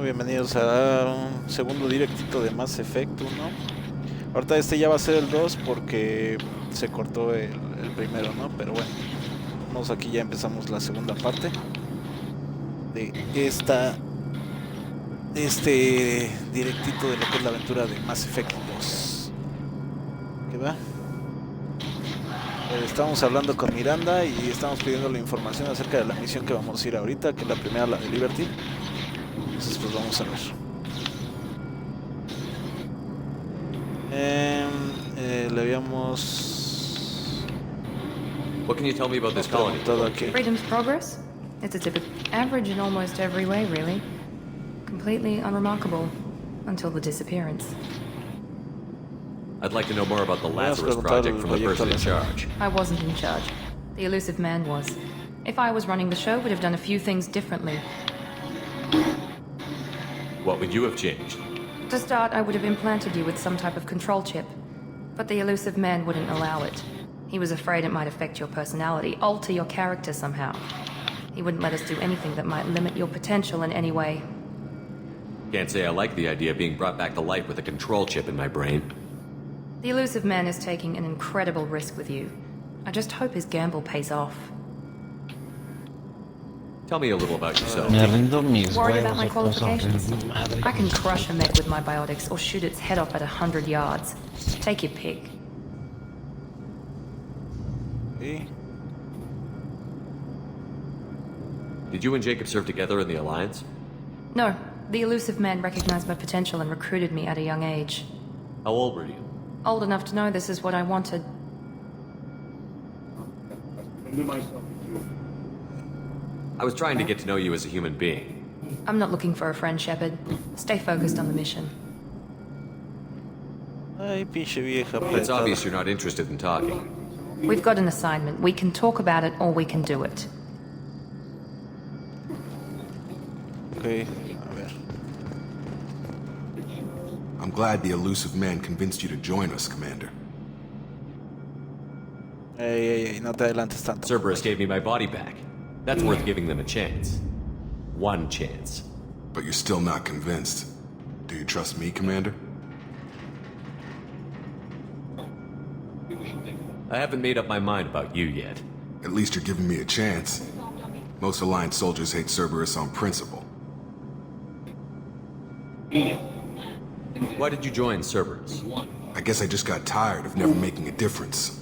bienvenidos a un segundo directito de Mass Effect 1. Ahorita este ya va a ser el 2 porque se cortó el primero, ¿no? Pero bueno, vamos aquí, ya empezamos la segunda parte de este directito de lo que es la aventura de Mass Effect 2. ¿Qué va? Estamos hablando con Miranda y estamos pidiendo la información acerca de la misión que vamos a ir ahorita, que es la primera, la de Liberty. Entonces pues vamos a ver. Le habíamos... What can you tell me about this colony? Todo aquí. Freedom's progress? It's a typical average in almost every way, really. Completely unremarkable until the disappearance. I'd like to know more about the Lazarus Project from the person in charge. I wasn't in charge. The elusive man was. If I was running the show, would have done a few things differently. What would you have changed? To start, I would have implanted you with some type of control chip. But the elusive man wouldn't allow it. He was afraid it might affect your personality, alter your character somehow. He wouldn't let us do anything that might limit your potential in any way. Can't say I like the idea of being brought back to life with a control chip in my brain. The elusive man is taking an incredible risk with you. I just hope his gamble pays off. Tell me a little about yourself. Me rindo mis Worried about my huevos, qualifications? madre. I can crush a mech with my biotics or shoot its head off at 100 yards. Take your pick. Sí. Did you and Jacob serve together in the Alliance? No, the elusive man recognized my potential and recruited me at a young age. How old were you? Old enough to know this is what I wanted. I was trying to get to know you as a human being. I'm not looking for a friend, Shepard. Stay focused on the mission. Ay, pinche vieja It's apretada. obvious you're not interested in talking. We've got an assignment. We can talk about it or we can do it. Ok, a ver. I'm glad the elusive man convinced you to join us, Commander. Ey, no te adelantes tanto. Cerberus gave me my body back. That's worth giving them a chance. One chance. But you're still not convinced. Do you trust me, Commander? I haven't made up my mind about you yet. At least you're giving me a chance. Most Alliance soldiers hate Cerberus on principle. Why did you join Cerberus? I guess I just got tired of never making a difference.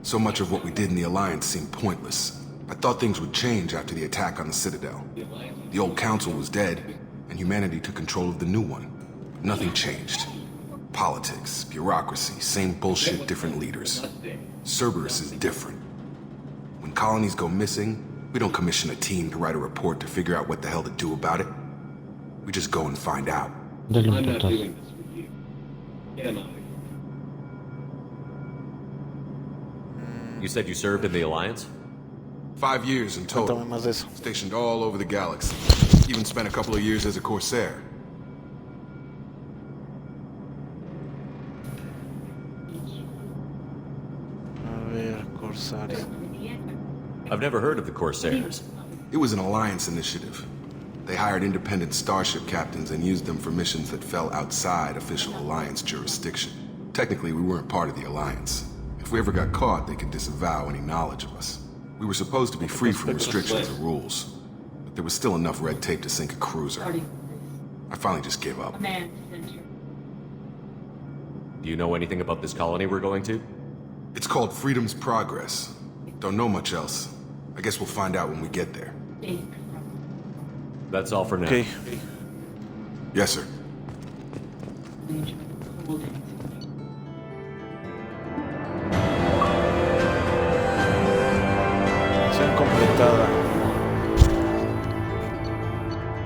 So much of what we did in the Alliance seemed pointless. I thought things would change after the attack on the Citadel. The old council was dead, and humanity took control of the new one. Nothing changed. Politics, bureaucracy, same bullshit, different leaders. Cerberus is different. When colonies go missing, we don't commission a team to write a report to figure out what the hell to do about it. We just go and find out. Dale un putazo. You said you served in the Alliance? 5 years in total. Cuéntame más de eso. Stationed all over the galaxy. Even spent a couple of years as a Corsair. A ver, Corsario. I've never heard of the Corsairs. It was an Alliance initiative. They hired independent starship captains and used them for missions that fell outside official Alliance jurisdiction. Technically, we weren't part of the Alliance. If we ever got caught, they could disavow any knowledge of us. We were supposed to be free from restrictions or rules, but there was still enough red tape to sink a cruiser. I finally just gave up. Do you know anything about this colony we're going to? It's called Freedom's Progress. Don't know much else. I guess we'll find out when we get there. That's all for now. Ok. Yes, sir. Misión completada.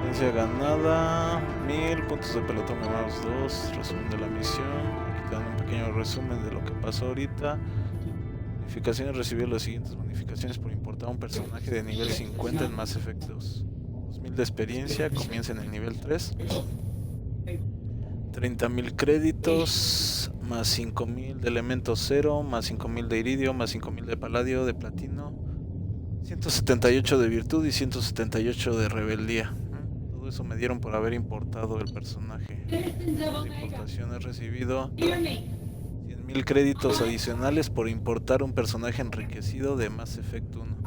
Experiencia ganada. 1000 puntos de pelotón más 2. Resumen de la misión. Aquí te dan un pequeño resumen de lo que pasó ahorita. Bonificaciones. Recibió las siguientes bonificaciones por importar un personaje de nivel 50 en Mass Effect 2. 2000 de experiencia. Comienza en el nivel 3. 30.000 créditos, más 5.000 de elemento 0, más 5.000 de iridio, más 5.000 de paladio, de platino, 178 de virtud y 178 de rebeldía. Todo eso me dieron por haber importado el personaje. De importación he recibido 100,000 créditos adicionales por importar un personaje enriquecido de Mass Effect 1.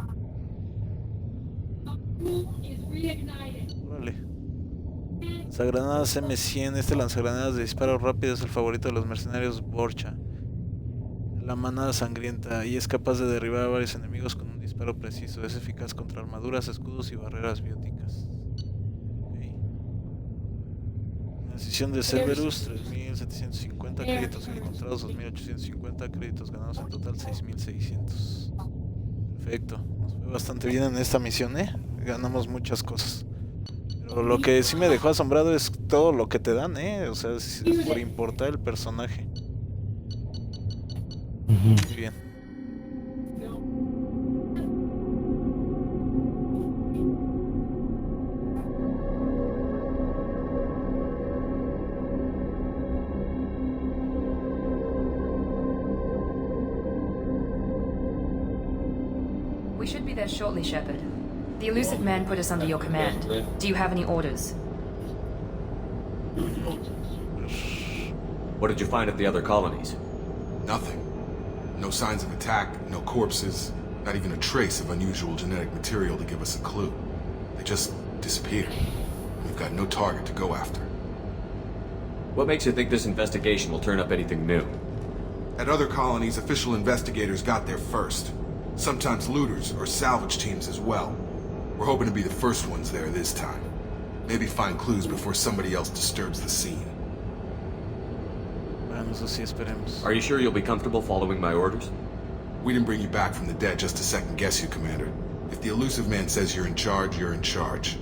Vale. Lanzagranadas M100. Este lanzagranadas de disparo rápido es el favorito de los mercenarios Borcha, la manada sangrienta, y es capaz de derribar a varios enemigos con un disparo preciso. Es eficaz contra armaduras, escudos y barreras bióticas. Okay. Decisión de Cerberus, 3.750 créditos encontrados, 2.850 créditos ganados, en total 6.600. Perfecto, nos fue bastante bien en esta misión, ganamos muchas cosas. Pero lo que sí me dejó asombrado es todo lo que te dan, o sea, es por importar el personaje. Muy bien. We should be there shortly, Shepard. The elusive man put us under your command. Do you have any orders? What did you find at the other colonies? Nothing. No signs of attack, no corpses, not even a trace of unusual genetic material to give us a clue. They just disappeared. We've got no target to go after. What makes you think this investigation will turn up anything new? At other colonies, official investigators got there first. Sometimes looters or salvage teams as well. We're hoping to be the first ones there this time. Maybe find clues before somebody else disturbs the scene. Bueno, eso sí, esperemos. Are you sure you'll be comfortable following my orders? We didn't bring you back from the dead just to second guess you, Commander. If the elusive man says you're in charge, you're in charge.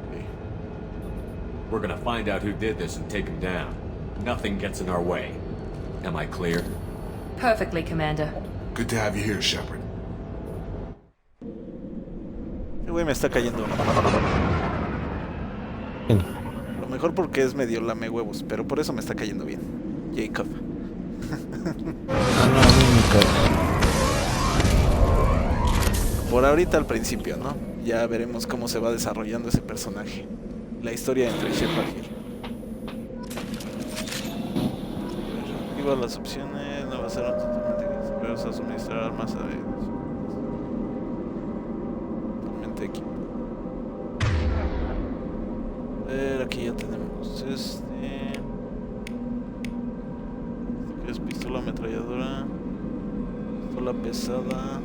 Okay. We're gonna find out who did this and take him down. Nothing gets in our way. Am I clear? Perfectly, Commander. Good to have you here, Shepard. El güey me está cayendo. ¿Quién? Lo mejor porque es medio lame huevos, pero por eso me está cayendo bien. Jacob. Ah, no, a mí me cae. Por ahorita al principio, ¿no? Ya veremos cómo se va desarrollando ese personaje. La historia entre Shepard y él. Activa las opciones, no va a ser un totalmente gratis, pero vas a suministrar armas a totalmente aquí. A ver, aquí ya tenemos que es pistola ametralladora, pistola pesada,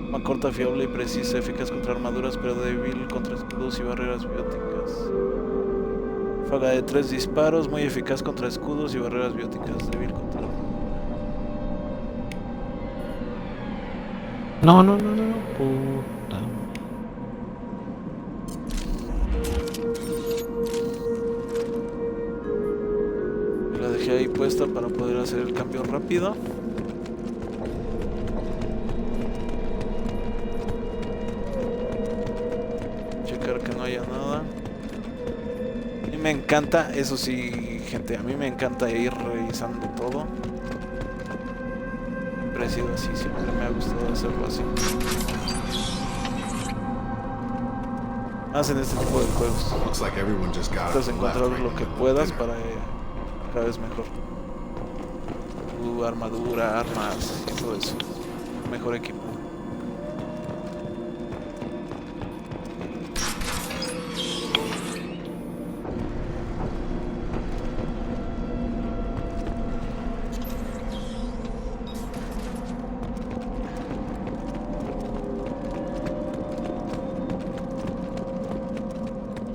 arma corta, fiable y precisa, eficaz contra armaduras pero débil contra escudos y barreras bióticas. Ráfaga de 3 disparos, muy eficaz contra escudos y barreras bióticas, débil contra armaduras. No, puta. La dejé ahí puesta para poder hacer el cambio rápido. Checar que no haya nada. A mí me encanta, eso sí, gente, a mí me encanta ir revisando todo. Siempre he sido así, siempre me ha gustado hacerlo así. Más en este tipo de juegos. Looks like everyone just got Tratas up de and left encontrar right lo in que the middle of puedas dinner. para cada vez mejor. Tu armadura, armas y todo eso. Mejor equipo.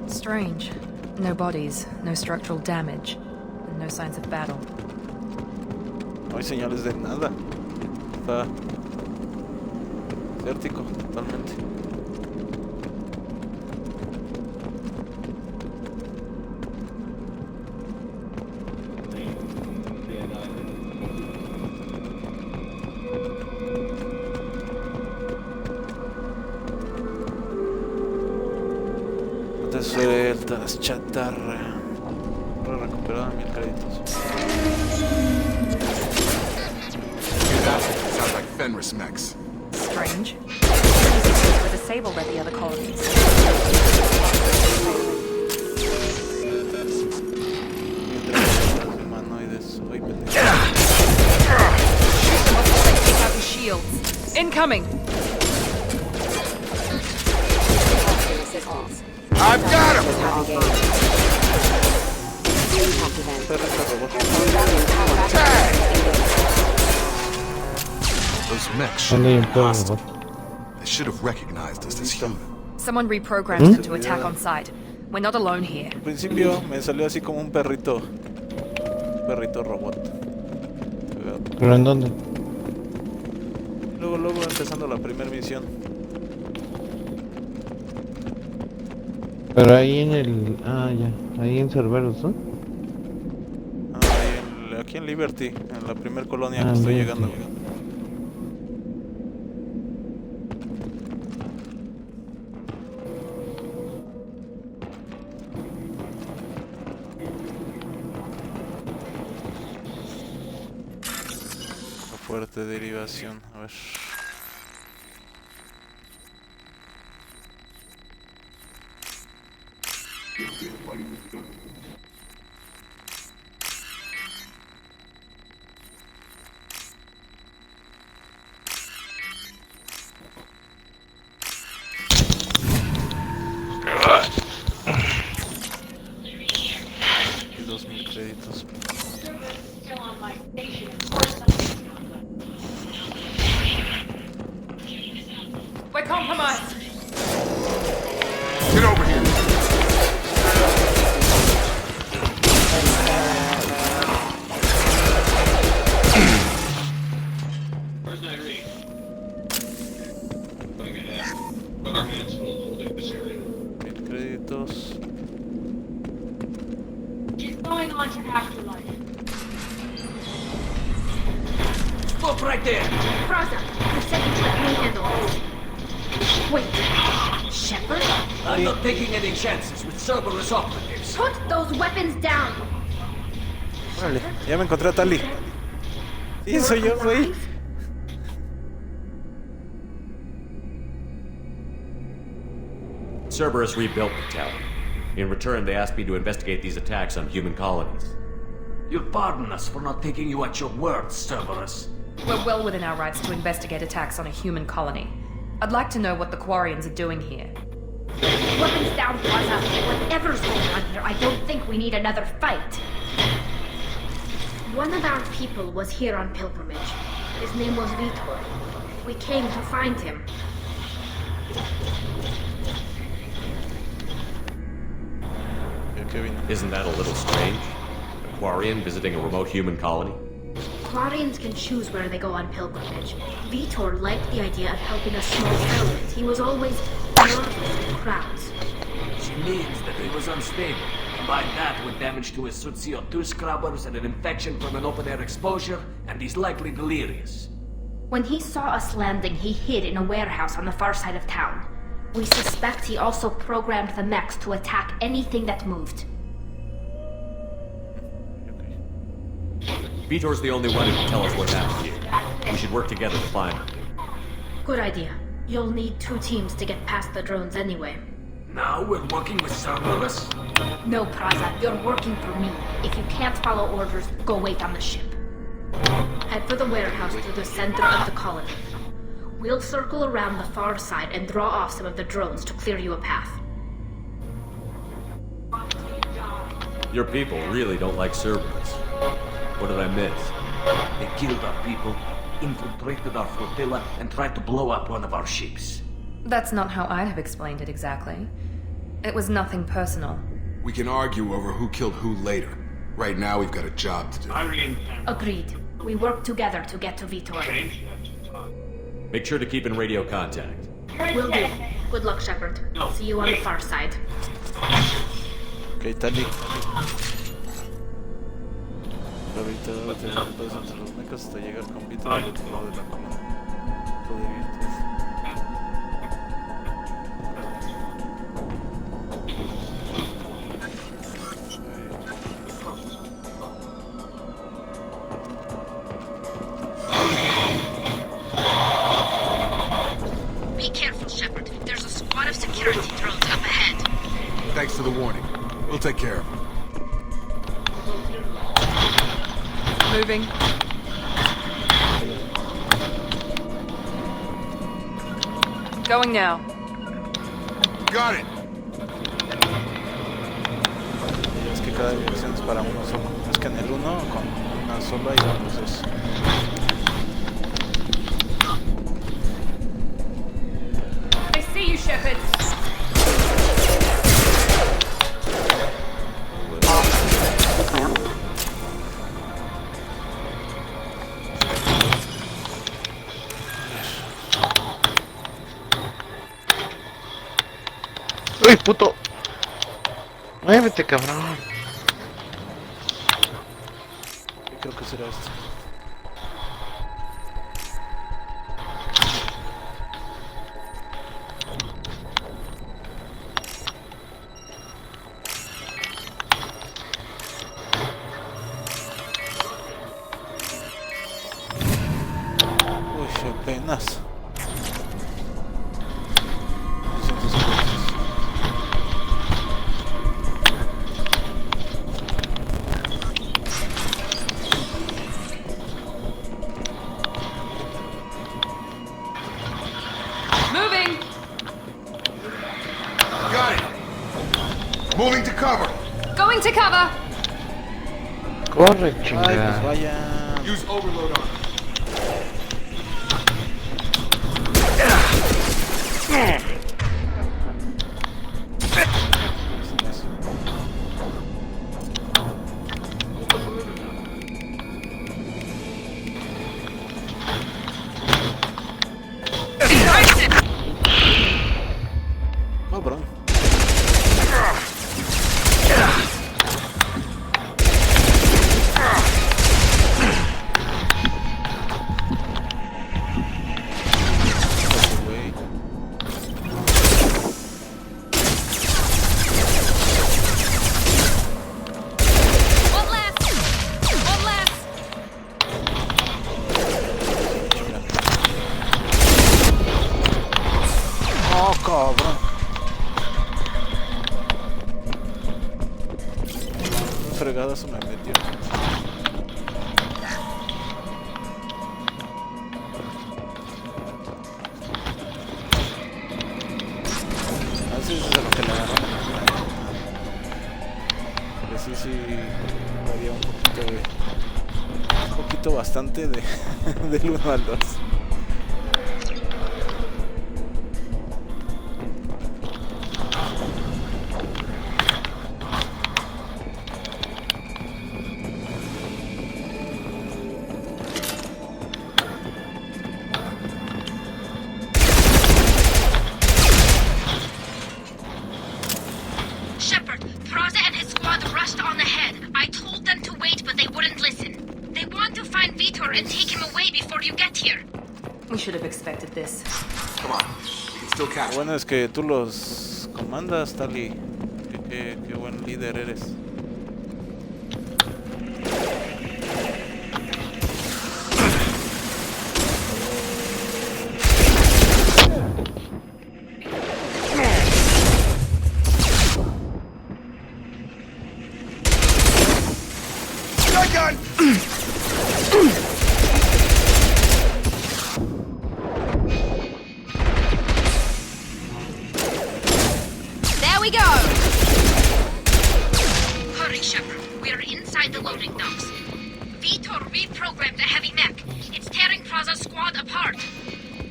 Strange. No bodies, no structural damage, and no signs of battle. No hay señales de nada. Está desértico totalmente. No te sueltas, chatarra. Para recuperar 1000 créditos. Sounds like Fenris mechs. Strange. These were disabled at the other colonies. Humanoides. Ay, pendejo. Before they take out the shields. Incoming! I've got him! Those mechs should ¿Dónde hay be un perro hostile. robot? They should have recognized us as human. Someone reprogrammed them to attack on sight. We're not alone here. Al principio me salió así como un perrito. Un perrito robot. ¿Pero en dónde? Luego empezando la primera misión. Pero ahí en el... Ah, ya. Ahí en Cerberus, ¿no? Aquí en Liberty, en la primera colonia que Ah, estoy Liberty. llegando. Fuerte derivación, a ver. Y 2000 créditos. We're compromised! Get over here! Créditos. She's going on to afterlife. Stop right there! Raza, you said you'd let me handle this. Wait, Shepard? I'm not taking any chances with Cerberus operatives. Put those weapons down! Órale, ya me encontré a Tali. Sí, soy yo, güey. Cerberus rebuilt the tower. In return, they asked me to investigate these attacks on human colonies. You'll pardon us for not taking you at your word, Cerberus. We're well within our rights to investigate attacks on a human colony. I'd like to know what the Quarians are doing here. Weapons down, Raza. Whatever's going on here, I don't think we need another fight. One of our people was here on pilgrimage. His name was Vitor. We came to find him. ¿Qué vino? Isn't that a little strange? A Quarian visiting a remote human colony? Quarians can choose where they go on pilgrimage. Vitor liked the idea of helping a small settlement. He was always nervous in crowds. Which means that he was unstable. Combine that with damage to his CO2 scrubbers and an infection from an open-air exposure, and he's likely delirious. When he saw us landing, he hid in a warehouse on the far side of town. We suspect he also programmed the mechs to attack anything that moved. Vitor's the only one who can tell us what happened here. We should work together to find him. Good idea. You'll need 2 teams to get past the drones anyway. Now we're working with Cerberus? No, Praza, you're working for me. If you can't follow orders, go wait on the ship. Head for the warehouse through the center of the colony. We'll circle around the far side and draw off some of the drones to clear you a path. Your people really don't like Cerberus. What did I miss? They killed our people, infiltrated our flotilla, and tried to blow up one of our ships. That's not how I'd have explained it exactly. It was nothing personal. We can argue over who killed who later. Right now, we've got a job to do. Agreed. We work together to get to Vitor. Make sure to keep in radio contact. Will do. Good luck, Shepard. See you on the far side. Ok, Tali. Ahorita debe tener todos entre los mechas hasta llegar con Vito al otro lado de la colonia. Lo de Vitos. Thanks for the warning. We'll take care of him. Moving. Going now. Got it. Es que cada dirección es para uno solo. Es que en el uno con una sola y los dos. I see you, Shepard. ¡Uy, puto! ¡Muévete, cabrón! Yo creo que será este. Uy, apenas. 250. Moving. Got it. Moving to cover. Going to cover. ¡Corre, Ay, pues chingada! vaya. Use overload on him. No, bro. Güey. One last. One last. Oh, cabrón. Un fregadazo me metió. Así es a lo que le agarró. Pero sí, varía un poquito bastante de del 1 al 2. Shepard, Praza and his squad rushed on ahead. I told them to wait, but they wouldn't listen. They want to find Vitor and take him away before you get here. We should have expected this. Come on. We can still Lo catch him. bueno es que tú los comandas, Tali. Qué buen líder eres. Shotgun! There we go. Hurry, Shepard. We're inside the loading docks. Vitor reprogrammed the heavy mech. It's tearing Praza's squad apart.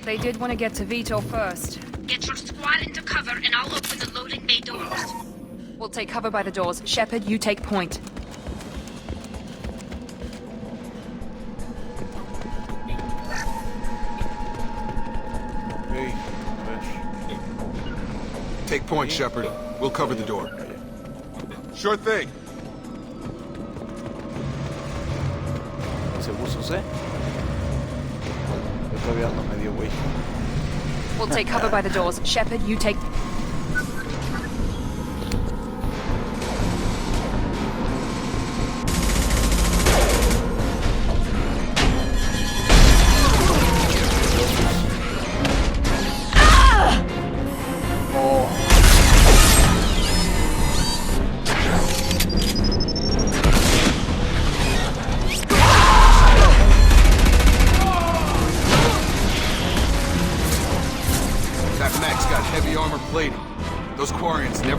They did want to get to Vitor first. Get your squad into cover and I'll open the loading bay doors. We'll take cover by the doors. Shepard, you take point. Hey, a ver. Take point, Shepard. We'll cover the door. Sure thing. Ese buzos, Yo todavía no me dio, güey. We'll take cover by the doors. Shepard, you take...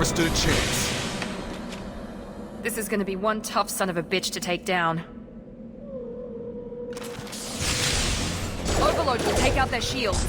stood a chance. This is gonna be one tough son of a bitch to take down. Overlord will take out their shields.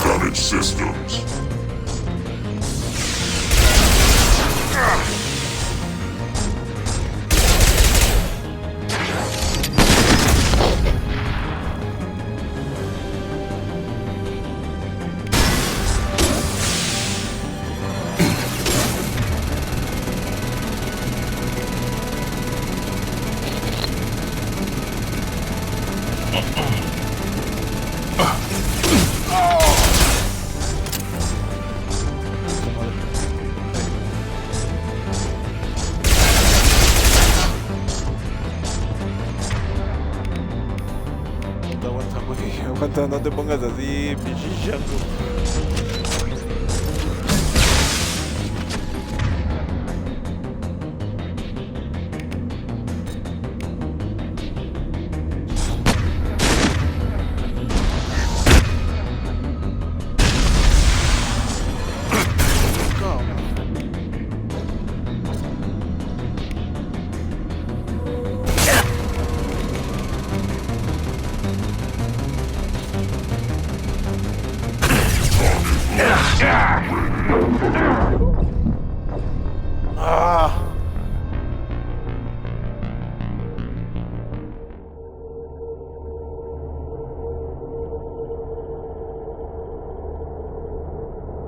Damaged systems. Aguanta, no te pongas así, pichichango.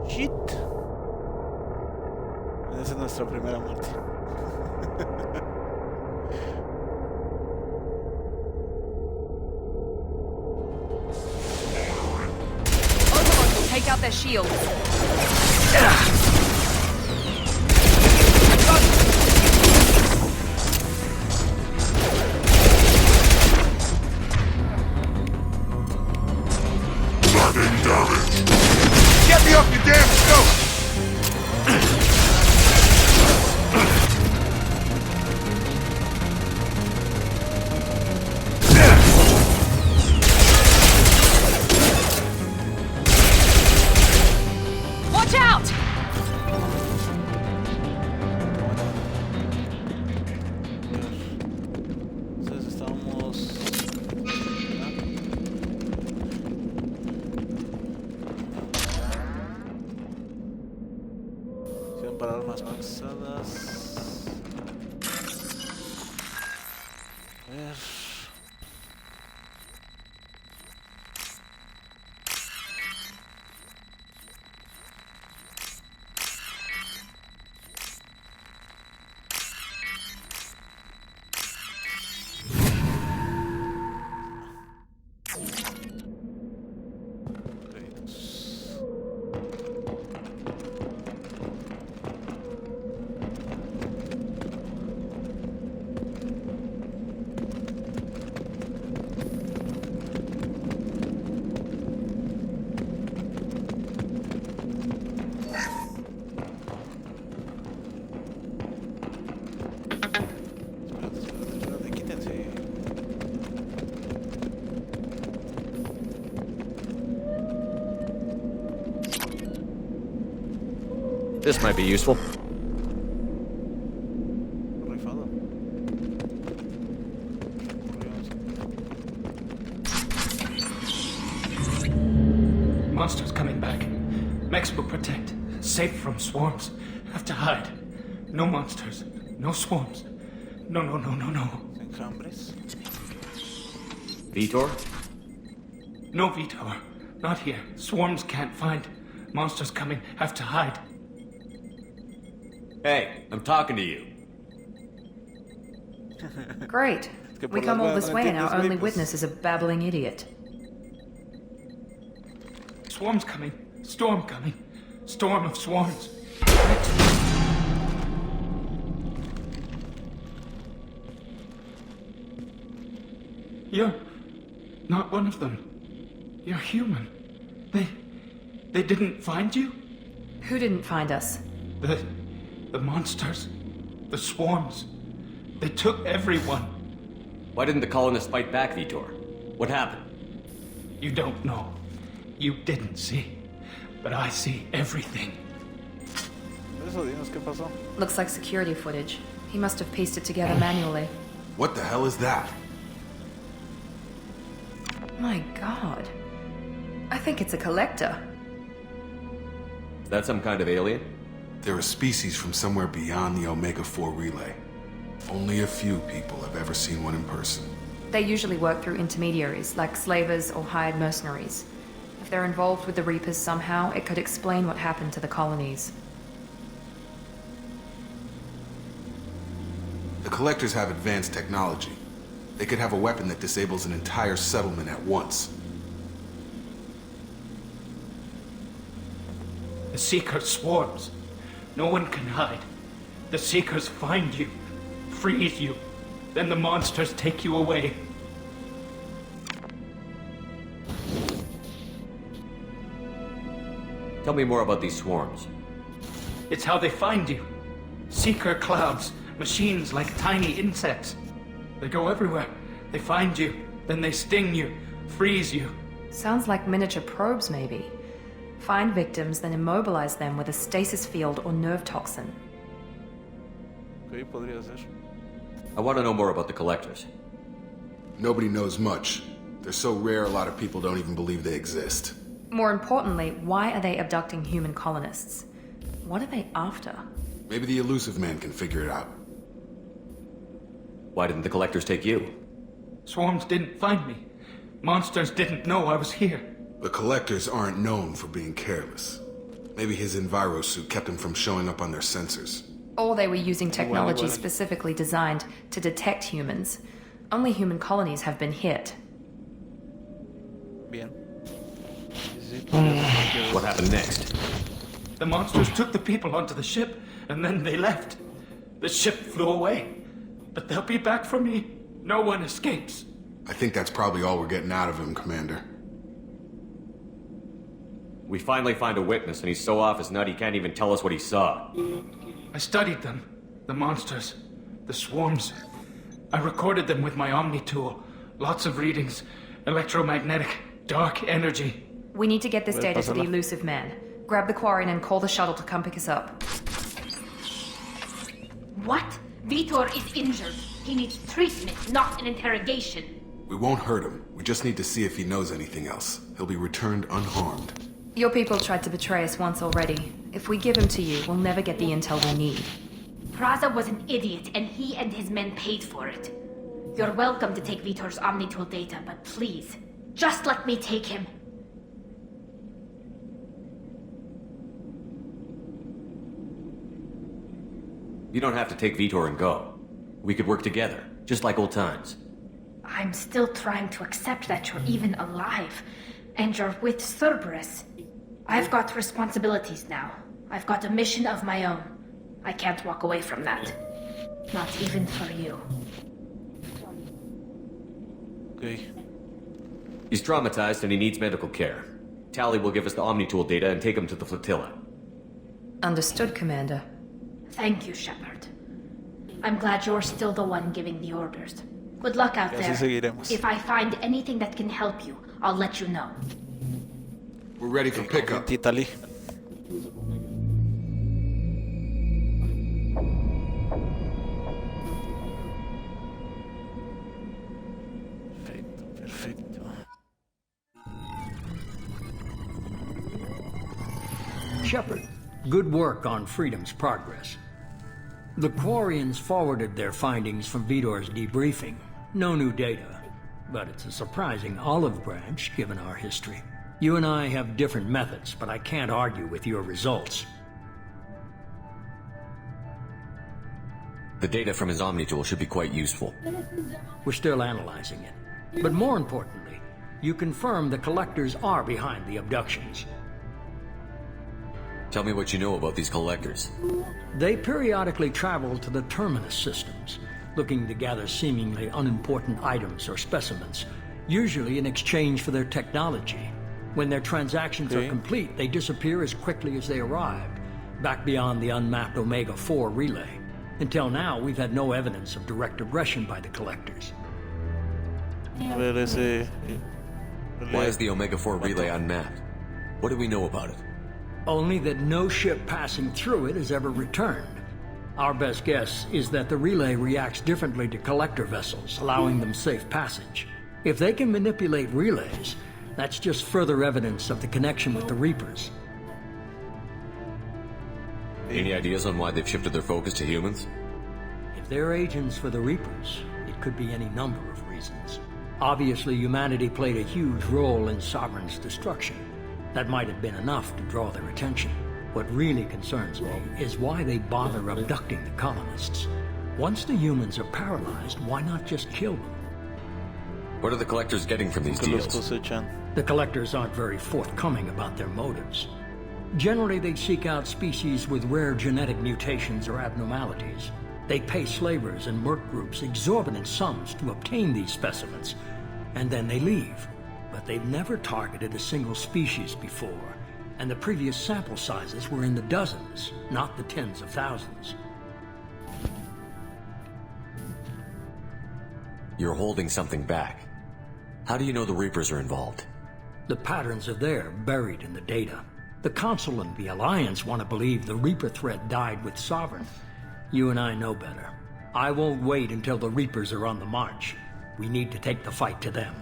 Shit. Esa es nuestra primera muerte. Overlord will take out their shields. Lacking damage. Get me off your damn scope! Watch out! Entonces estamos... Quieren parar unas pesadas. A ver... Créditos. Espérate, quítense. This might be useful. Rifado. Monsters coming back. Mex will protect. Safe from swarms. Have to hide. No monsters. No swarms. No. Enjambres. Vitor? No Vitor. Not here. Swarms can't find. Monsters coming. Have to hide. Hey, I'm talking to you. Great. que We por come las all buenas this no way and entiendes, our güey, only pues. witness is a babbling idiot. Swarms coming. Storm coming. Storm of swarms. You're not one of them. You're human. They didn't find you? Who didn't find us? The monsters. The swarms. They took everyone. Why didn't the colonists fight back, Vitor? What happened? You don't know. You didn't see. But I see everything. Eso, dinos qué pasó. Looks like security footage. He must have pieced it together manually. What the hell is that? My god. I think it's a collector. Is that some kind of alien? They're a species from somewhere beyond the Omega-4 relay. Only a few people have ever seen one in person. They usually work through intermediaries, like slavers or hired mercenaries. If they're involved with the Reapers somehow, it could explain what happened to the colonies. The collectors have advanced technology. They could have a weapon that disables an entire settlement at once. The Seeker swarms. No one can hide. The Seekers find you, freeze you, then the monsters take you away. Tell me more about these swarms. It's how they find you. Seeker clouds, machines like tiny insects. They go everywhere. They find you, then they sting you, freeze you. Sounds like miniature probes, maybe. Find victims, then immobilize them with a stasis field or nerve toxin. Ok, podría ser. I want to know more about the collectors. Nobody knows much. They're so rare, a lot of people don't even believe they exist. More importantly, why are they abducting human colonists? What are they after? Maybe the elusive man can figure it out. Why didn't the collectors take you? Swarms didn't find me. Monsters didn't know I was here. The collectors aren't known for being careless. Maybe his enviro suit kept him from showing up on their sensors. Or they were using technology Well. specifically designed to detect humans. Only human colonies have been hit. Bien. What happened next? The monsters took the people onto the ship, and then they left. The ship flew away. But they'll be back for me. No one escapes. I think that's probably all we're getting out of him, Commander. We finally find a witness, and he's so off his nut he can't even tell us what he saw. I studied them. The monsters. The swarms. I recorded them with my Omni tool. Lots of readings. Electromagnetic. Dark energy. We need to get this data to the pásala. elusive man. Grab the quarry and call the shuttle to come pick us up. What? Vitor is injured. He needs treatment, not an interrogation. We won't hurt him. We just need to see if he knows anything else. He'll be returned unharmed. Your people tried to betray us once already. If we give him to you, we'll never get the intel we need. Praza was an idiot, and he and his men paid for it. You're welcome to take Vitor's Omnitool data, but please, just let me take him. You don't have to take Vitor and go. We could work together, just like old times. I'm still trying to accept that you're even alive, and you're with Cerberus. I've got responsibilities now. I've got a mission of my own. I can't walk away from that. Not even for you. Ok. He's traumatized and he needs medical care. Tally will give us the Omnitool data and take him to the flotilla. Understood, Commander. Thank you, Shepard. I'm glad you're still the one giving the orders. Good luck out Y there. así seguiremos. If I find anything that can help you, I'll let you know. We're ready for pickup. Titali. Perfecto, perfecto. Shepard, good work on Freedom's progress. The Quarians forwarded their findings from Vitor's debriefing. No new data, but it's a surprising olive branch given our history. You and I have different methods, but I can't argue with your results. The data from his Omnitool should be quite useful. We're still analyzing it. But more importantly, you confirm the collectors are behind the abductions. Tell me what you know about these collectors. They periodically travel to the terminus systems. looking to gather seemingly unimportant items or specimens, usually in exchange for their technology. When their transactions are complete, they disappear as quickly as they arrived, back beyond the unmapped Omega-4 relay. Until now, we've had no evidence of direct aggression by the collectors. A ver ese... Why is the Omega-4 relay unmapped? What do we know about it? Only that no ship passing through it has ever returned. Our best guess is that the relay reacts differently to collector vessels, allowing them safe passage. If they can manipulate relays, that's just further evidence of the connection with the Reapers. Any ideas on why they've shifted their focus to humans? If they're agents for the Reapers, it could be any number of reasons. Obviously, humanity played a huge role in Sovereign's destruction. That might have been enough to draw their attention. What really concerns me is why they bother abducting the colonists. Once the humans are paralyzed, why not just kill them? What are the collectors getting from these deals? The collectors aren't very forthcoming about their motives. Generally, they seek out species with rare genetic mutations or abnormalities. They pay slavers and merc groups exorbitant sums to obtain these specimens, and then they leave. But they've never targeted a single species before, and the previous sample sizes were in the dozens, not the tens of thousands. You're holding something back. How do you know the Reapers are involved? The patterns are there, buried in the data. The Council and the Alliance want to believe the Reaper threat died with Sovereign. You and I know better. I won't wait until the Reapers are on the march. We need to take the fight to them.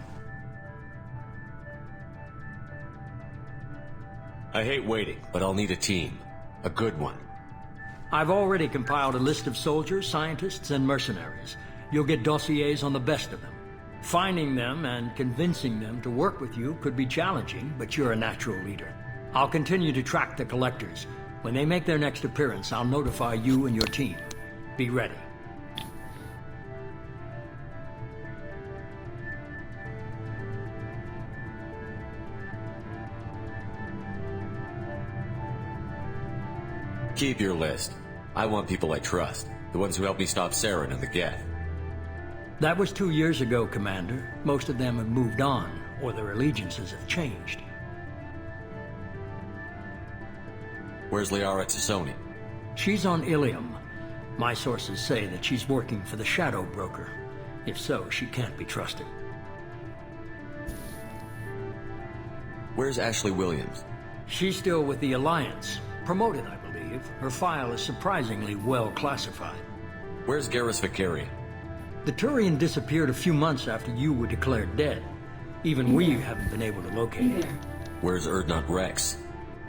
I hate waiting, but I'll need a team. A good one. I've already compiled a list of soldiers, scientists, and mercenaries. You'll get dossiers on the best of them. Finding them and convincing them to work with you could be challenging, but you're a natural leader. I'll continue to track the collectors. When they make their next appearance, I'll notify you and your team. Be ready. Keep your list. I want people I trust. The ones who helped me stop Saren and the Geth. That was 2 years ago, Commander. Most of them have moved on, or their allegiances have changed. Where's Liara Tassoni? She's on Ilium. My sources say that she's working for the Shadow Broker. If so, she can't be trusted. Where's Ashley Williams? She's still with the Alliance. Promoted, I believe. Her file is surprisingly well classified. Where's Garrus Vicarian? The Turian disappeared a few months after you were declared dead. Even we haven't been able to locate him. Where's Erdnot Rex?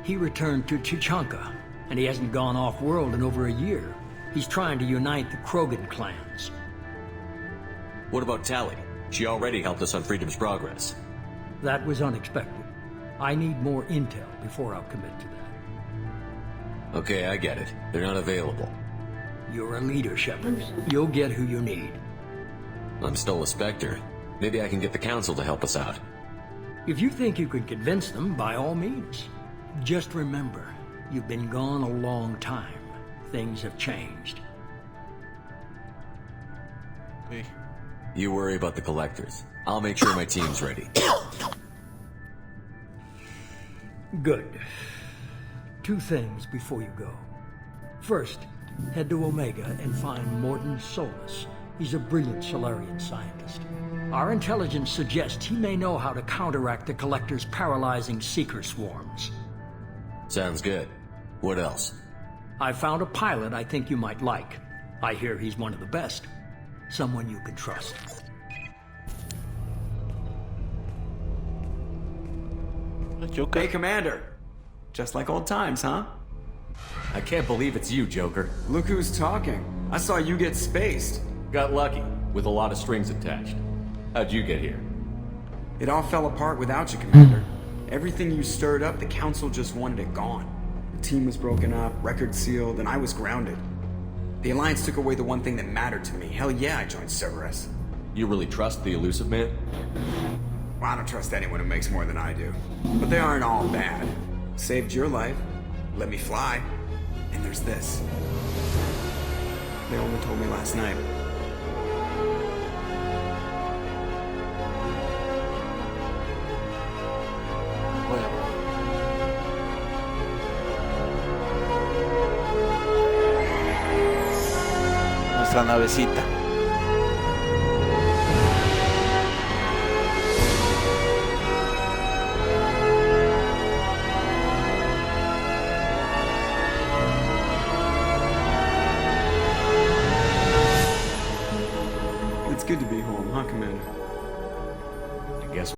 He returned to Chichanka, and he hasn't gone off-world in over a year. He's trying to unite the Krogan clans. What about Tali? She already helped us on Freedom's Progress. That was unexpected. I need more intel before I'll commit to that. Okay, I get it. They're not available. You're a leader, Shepard. You'll get who you need. I'm still a Spectre. Maybe I can get the Council to help us out. If you think you can convince them, by all means. Just remember, you've been gone a long time. Things have changed. Okay. You worry about the collectors. I'll make sure my team's ready. Good. 2 things before you go. First, head to Omega and find Morton Solus. He's a brilliant Solarian scientist. Our intelligence suggests he may know how to counteract the Collector's paralyzing Seeker swarms. Sounds good. What else? I found a pilot I think you might like. I hear he's one of the best. Someone you can trust. Joker. Hey, Commander. Just like old times, huh? I can't believe it's you, Joker. Look who's talking. I saw you get spaced. Got lucky, with a lot of strings attached. How'd you get here? It all fell apart without you, Commander. Everything you stirred up, the Council just wanted it gone. The team was broken up, record sealed, and I was grounded. The Alliance took away the one thing that mattered to me. Hell yeah, I joined Cerberus. You really trust the Elusive Man? Well, I don't trust anyone who makes more than I do. But they aren't all bad. Saved your life, let me fly, and there's this. They only told me last night. nuestra navecita. It's good to be home, huh, Commander? I guess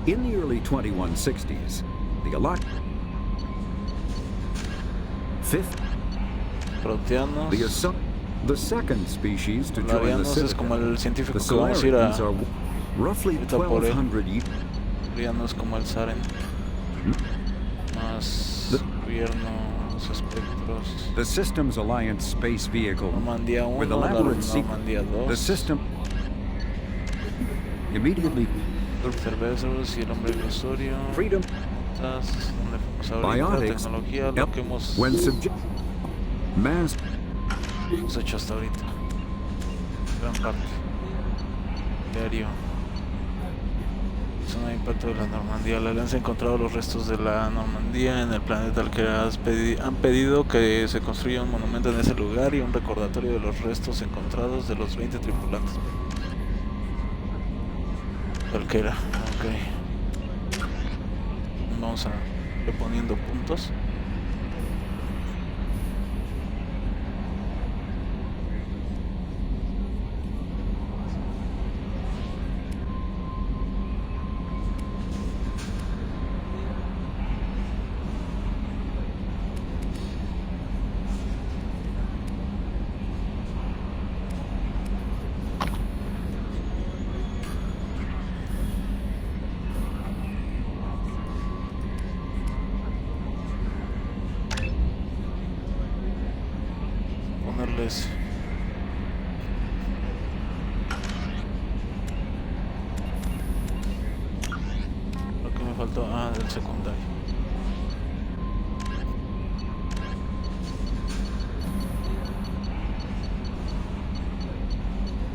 In the early 2160s, the alliance... Fifth... Proteanos. The second species to join the Solarianos es como el científico que vamos a ir a roughly por él. 1200 years. Solarianos como el Saben. Más gobierno, los espectros. The Systems Alliance space vehicle Normandía 1, with la elaborate secret. Normandía 2. The system immediately Cervezos y el hombre ilusorio. freedom Biotics, tecnología, lo que hemos hecho hasta ahorita. Gran parte. Diario. Zona de impacto de la Normandía. La Alianza ha encontrado los restos de la Normandía en el planeta al que han pedido que se construya un monumento en ese lugar y un recordatorio de los restos encontrados de los 20 tripulantes. Cualquiera, ok. Vamos a ir poniendo puntos. Ponerles lo que me faltó, del secundario.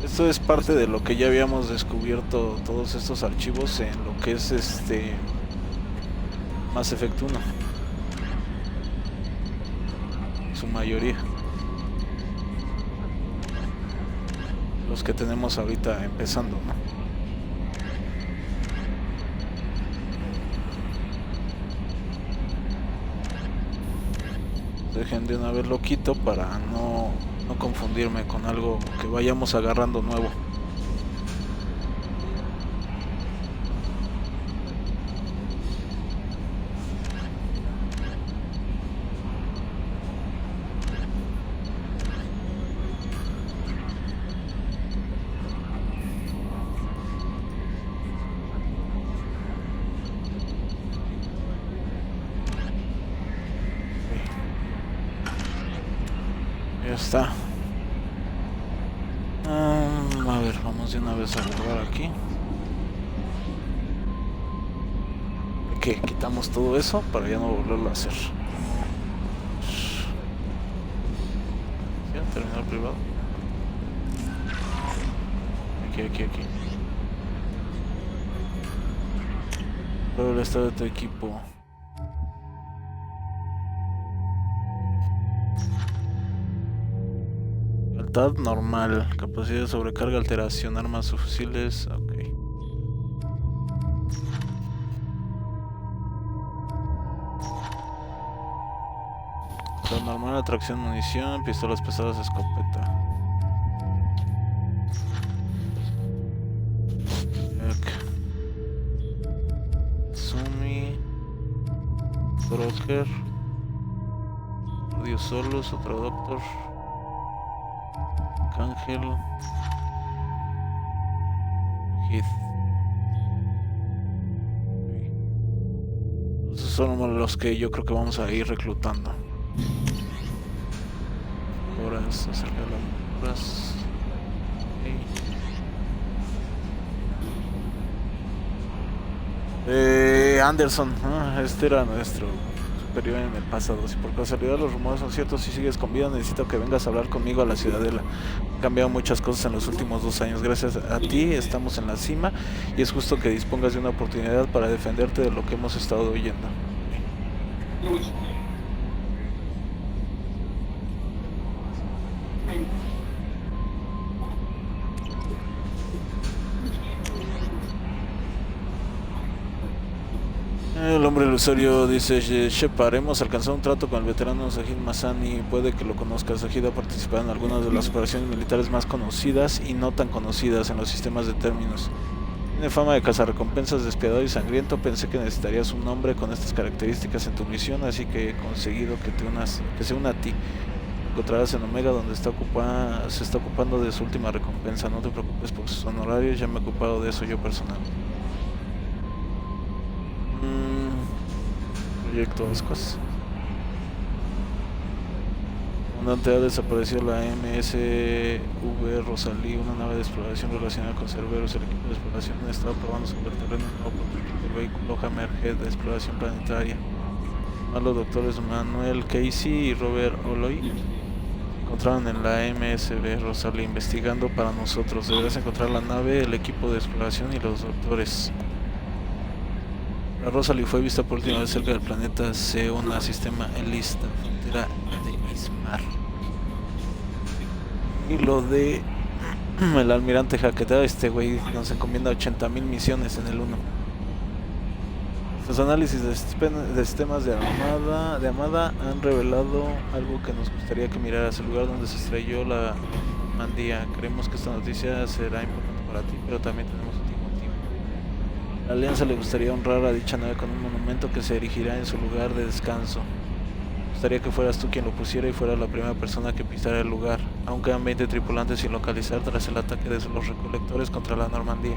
Esto es parte de lo que ya habíamos descubierto, todos estos archivos en lo que es Mass Effect 1, su mayoría. Los que tenemos ahorita empezando, ¿no? Dejen de una vez lo quito para no confundirme con algo que vayamos agarrando nuevo. Ya está. A ver, vamos de una vez a guardar aquí. Ok, quitamos todo eso para ya no volverlo a hacer. Ya, terminal privado. Aquí. Prueba el estado de tu equipo. Normal, capacidad de sobrecarga, alteración, armas o fusiles, ok. Estado normal, atracción, munición, pistolas pesadas, escopeta. Sumi, Broker, Radio Solos, otro Doctor. Ángel, Heath. Esos son los que yo creo que vamos a ir reclutando. Horas, acerca de las horas. Anderson, este era nuestro superior en el pasado. Si por casualidad los rumores son ciertos y sigues con vida, necesito que vengas a hablar conmigo a la Ciudadela. Han cambiado muchas cosas en los últimos 2 años. Gracias a ti estamos en la cima y es justo que dispongas de una oportunidad para defenderte de lo que hemos estado oyendo. El hombre ilusorio dice: Shepard, hemos alcanzado un trato con el veterano Zahid Massani. Puede que lo conozcas. Zahid ha participado en algunas de las operaciones militares más conocidas y no tan conocidas en los sistemas de términos. Tiene fama de cazarrecompensas despiadado y sangriento. Pensé que necesitarías un hombre con estas características en tu misión, así que he conseguido que se una a ti. Encontrarás en Omega, donde se está ocupando de su última recompensa. No te preocupes por sus honorarios, ya me he ocupado de eso yo personalmente. Proyecto Ascuas. Comandante, ha desaparecido la MSV Rosalí, una nave de exploración relacionada con Cerberus. El equipo de exploración ha estado probando sobre el terreno un nuevo prototipo del vehículo Hammerhead de exploración planetaria. A los doctores Manuel Casey y Robert Oloy encontraron en la MSV Rosalí investigando para nosotros. Deberás encontrar la nave, el equipo de exploración y los doctores. La Rosalí fue vista por última vez cerca del planeta C1, sistema Elista, frontera de Ismar. Y lo de el almirante Jaqueta, este güey nos encomienda 80,000 misiones en el 1. Los análisis de sistemas de Armada han revelado algo que nos gustaría que miraras: el lugar donde se estrelló la Normandía. Creemos que esta noticia será importante para ti, pero también tenemos un motivo. La Alianza le gustaría honrar a dicha nave con un monumento que se erigirá en su lugar de descanso. Me gustaría que fueras tú quien lo pusiera y fueras la primera persona que pisara el lugar. Aún quedan 20 tripulantes sin localizar tras el ataque de los recolectores contra la Normandía.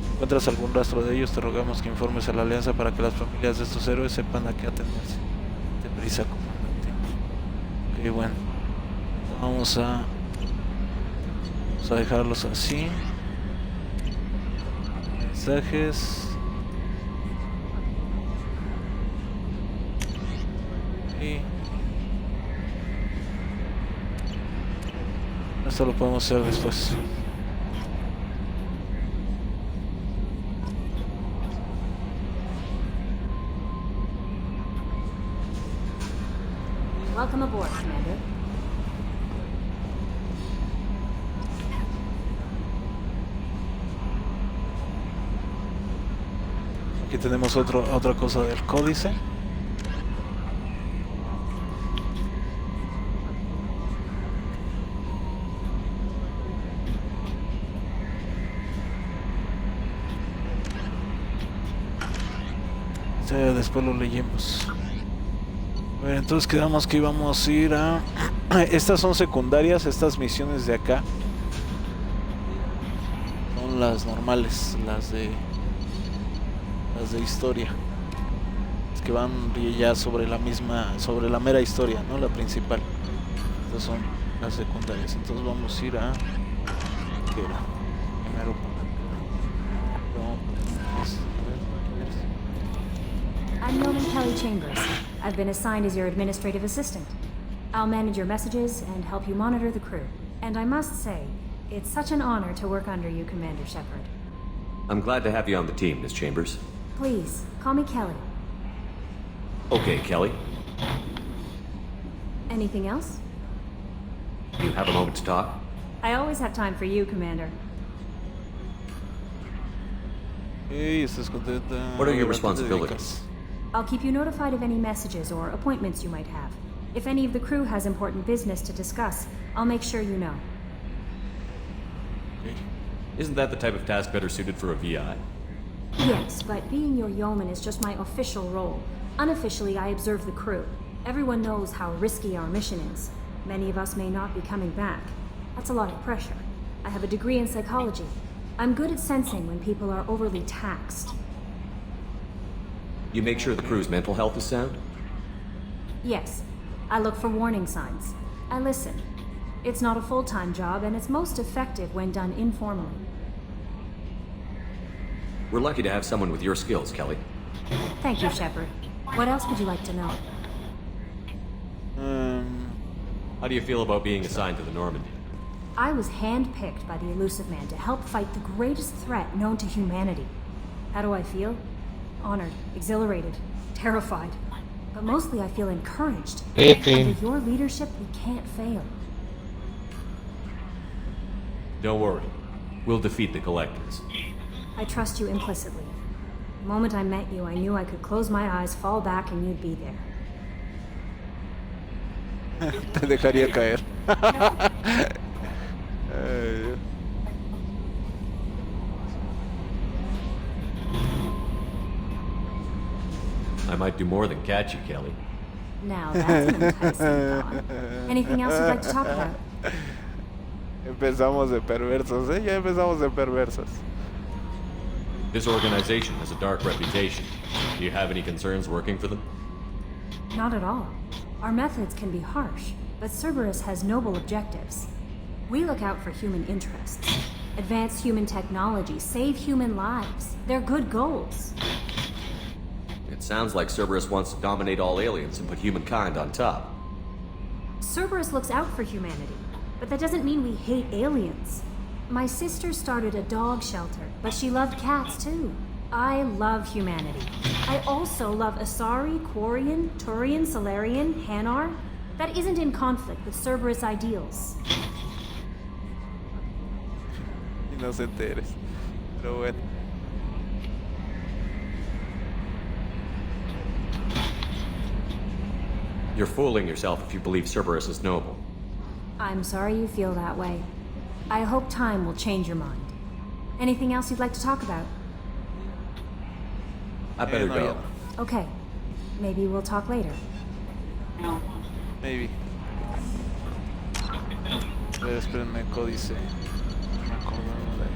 Si encuentras algún rastro de ellos, te rogamos que informes a la Alianza para que las familias de estos héroes sepan a qué atenerse. Deprisa, comandante. Ok, bueno. Vamos a dejarlos así. Mensajes. Y esto lo podemos hacer después. Welcome aboard, Commander. Aquí tenemos otra cosa del códice. Después lo leemos. A ver, entonces quedamos que íbamos a ir a... Estas son secundarias, estas misiones de acá son las normales, las de historia. Es que van ya sobre la mera historia, ¿no? La principal. Estas son las secundarias. Entonces vamos a ir a... ¿qué era? Primero I'm Yeoman Kelly Chambers. I've been assigned as your administrative assistant. I'll manage your messages and help you monitor the crew. And I must say, it's such an honor to work under you, Commander Shepard. I'm glad to have you on the team, Miss Chambers. Please, call me Kelly. Okay, Kelly. Anything else? You have a moment to talk? I always have time for you, Commander. Hey, estás contenta. What are your responsibilities? I'll keep you notified of any messages or appointments you might have. If any of the crew has important business to discuss, I'll make sure you know. Isn't that the type of task better suited for a VI? Yes, but being your yeoman is just my official role. Unofficially, I observe the crew. Everyone knows how risky our mission is. Many of us may not be coming back. That's a lot of pressure. I have a degree in psychology. I'm good at sensing when people are overly taxed. You make sure the crew's mental health is sound? Yes. I look for warning signs. I listen. It's not a full-time job, and it's most effective when done informally. We're lucky to have someone with your skills, Kelly. Thank you, Shepard. What else would you like to know? How do you feel about being assigned to the Normandy? I was handpicked by the Elusive Man to help fight the greatest threat known to humanity. How do I feel? Honored, exhilarated, terrified. But mostly I feel encouraged. Under your leadership, we can't fail. Don't worry. We'll defeat the Collectors. I trust you implicitly. The moment I met you, I knew I could close my eyes, fall back, and you'd be there. Te dejaría caer. I might do more than catch you, Kelly. Now that's an enticing thought. Anything else you'd like to talk about? Empezamos de perversos, ¿eh? Ya empezamos de perversos. This organization has a dark reputation. Do you have any concerns working for them? Not at all. Our methods can be harsh, but Cerberus has noble objectives. We look out for human interests. Advance human technology, save human lives. They're good goals. It sounds like Cerberus wants to dominate all aliens and put humankind on top. Cerberus looks out for humanity, but that doesn't mean we hate aliens. My sister started a dog shelter, but she loved cats too. I love humanity. I also love Asari, Quarian, Turian, Solarian, Hanar. That isn't in conflict with Cerberus ideals. Inocente eres. Pero bueno. You're fooling yourself if you believe Cerberus is noble. I'm sorry you feel that way. I hope time will change your mind. Anything else you'd like to talk about? I better go. Okay. Maybe we'll talk later. Maybe. A ver, espérenme, códice. No me acordaba de...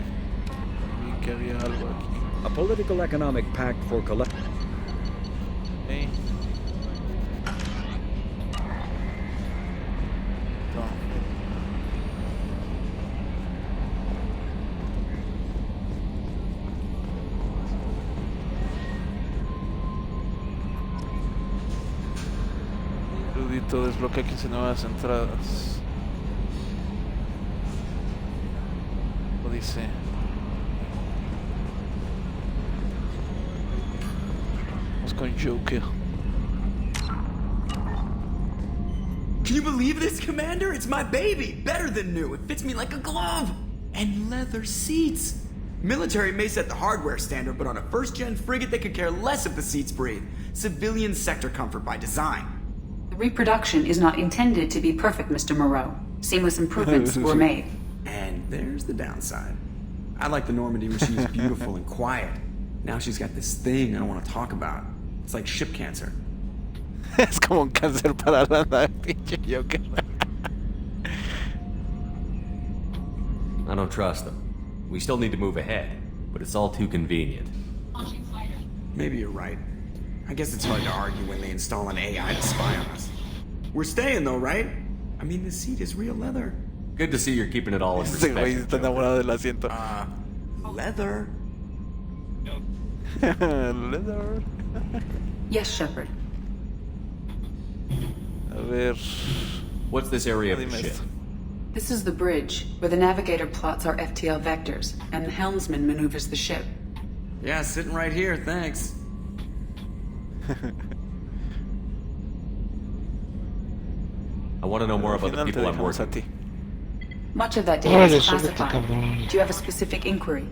Vi que había algo aquí. A political economic pact for collect. Hey. Desbloquea 15 nuevas entradas. O dice. Vamos con Joker. Can you believe this, Commander? It's my baby! Better than new. It fits me like a glove! And leather seats! Military may set the hardware standard, but on a first-gen frigate they could care less if the seats breathe. Civilian sector comfort by design. The reproduction is not intended to be perfect, Mr. Moreau. Seamless improvements were made. And there's the downside. I like the Normandy when she's beautiful and quiet. Now she's got this thing I don't want to talk about. It's like ship cancer. Es como un cáncer para la nave, pinche Joker. I don't trust them. We still need to move ahead, but it's all too convenient. Maybe you're right. I guess it's hard to argue when they install an AI to spy on us. We're staying though, right? I mean, the seat is real leather. Good to see you're keeping it all in Ese güey está enamorado del asiento. Leather. Leather. Yes, Shepard. A ver. What's this area of the ship? This is the bridge, where the navigator plots our FTL vectors, and the helmsman maneuvers the ship. Yeah, sitting right here, thanks. I want to know more about the people I'm working with. Much of that data is classified. Do you have a specific inquiry?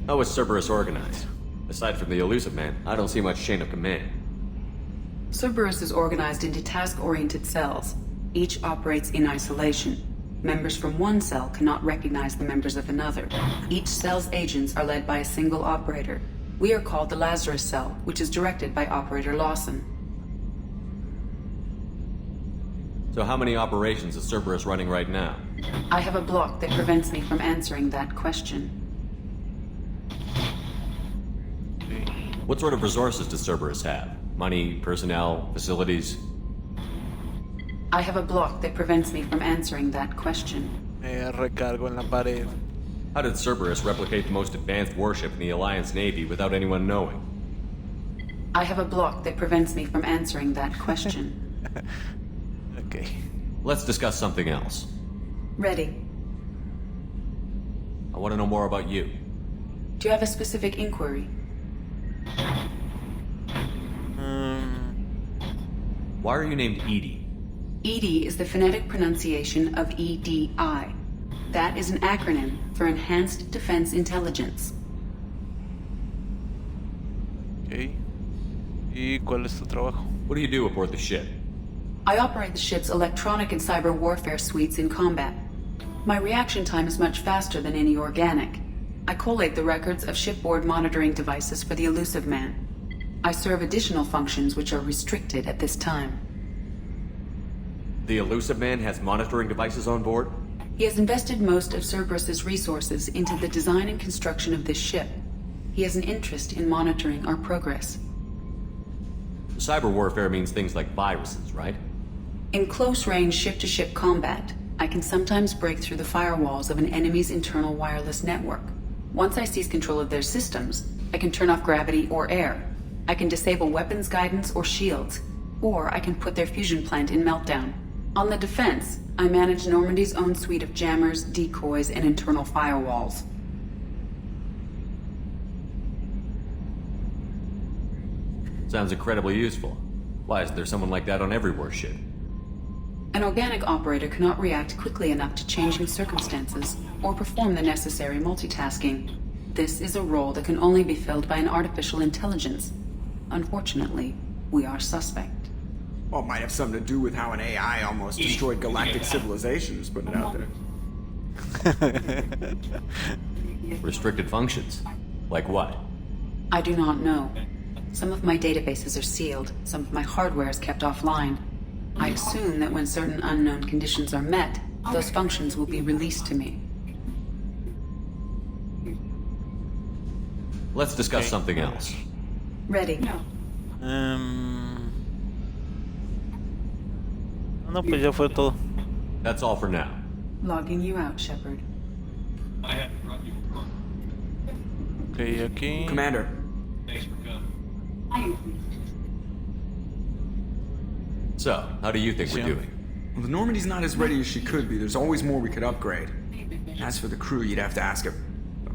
How is Cerberus organized? Aside from the elusive man, I don't see much chain of command. Cerberus is organized into task-oriented cells. Each operates in isolation. Members from one cell cannot recognize the members of another. Each cell's agents are led by a single operator. We are called the Lazarus Cell, which is directed by Operator Lawson. So how many operations is Cerberus running right now? I have a block that prevents me from answering that question. What sort of resources does Cerberus have? Money, personnel, facilities? I have a block that prevents me from answering that question. Recargo en la pared. How did Cerberus replicate the most advanced warship in the Alliance Navy without anyone knowing? I have a block that prevents me from answering that question. Okay. Let's discuss something else. Ready. I want to know more about you. Do you have a specific inquiry? Why are you named Edie? EDI is the phonetic pronunciation of EDI. That is an acronym for Enhanced Defense Intelligence. Okay. ¿Y cuál es tu trabajo? What do you do aboard the ship? I operate the ship's electronic and cyber warfare suites in combat. My reaction time is much faster than any organic. I collate the records of shipboard monitoring devices for the elusive man. I serve additional functions which are restricted at this time. The elusive man has monitoring devices on board? He has invested most of Cerberus's resources into the design and construction of this ship. He has an interest in monitoring our progress. Cyber warfare means things like viruses, right? In close-range ship-to-ship combat, I can sometimes break through the firewalls of an enemy's internal wireless network. Once I seize control of their systems, I can turn off gravity or air. I can disable weapons guidance or shields, or I can put their fusion plant in meltdown. On the defense, I manage Normandy's own suite of jammers, decoys, and internal firewalls. Sounds incredibly useful. Why isn't there someone like that on every warship? An organic operator cannot react quickly enough to changing circumstances or perform the necessary multitasking. This is a role that can only be filled by an artificial intelligence. Unfortunately, we are suspect. Well, it might have something to do with how an AI almost destroyed galactic civilizations, putting it out there. Restricted functions? Like what? I do not know. Some of my databases are sealed, some of my hardware is kept offline. I assume that when certain unknown conditions are met, those functions will be released to me. Let's discuss something else. Ready. No, pues ya fue todo. That's all for now. Logging you out, Shepard. Ok, aquí. Commander. So, how do you think we're doing? Well, the Normandy's not as ready as she could be. There's always more we could upgrade. As for the crew, you'd have to ask a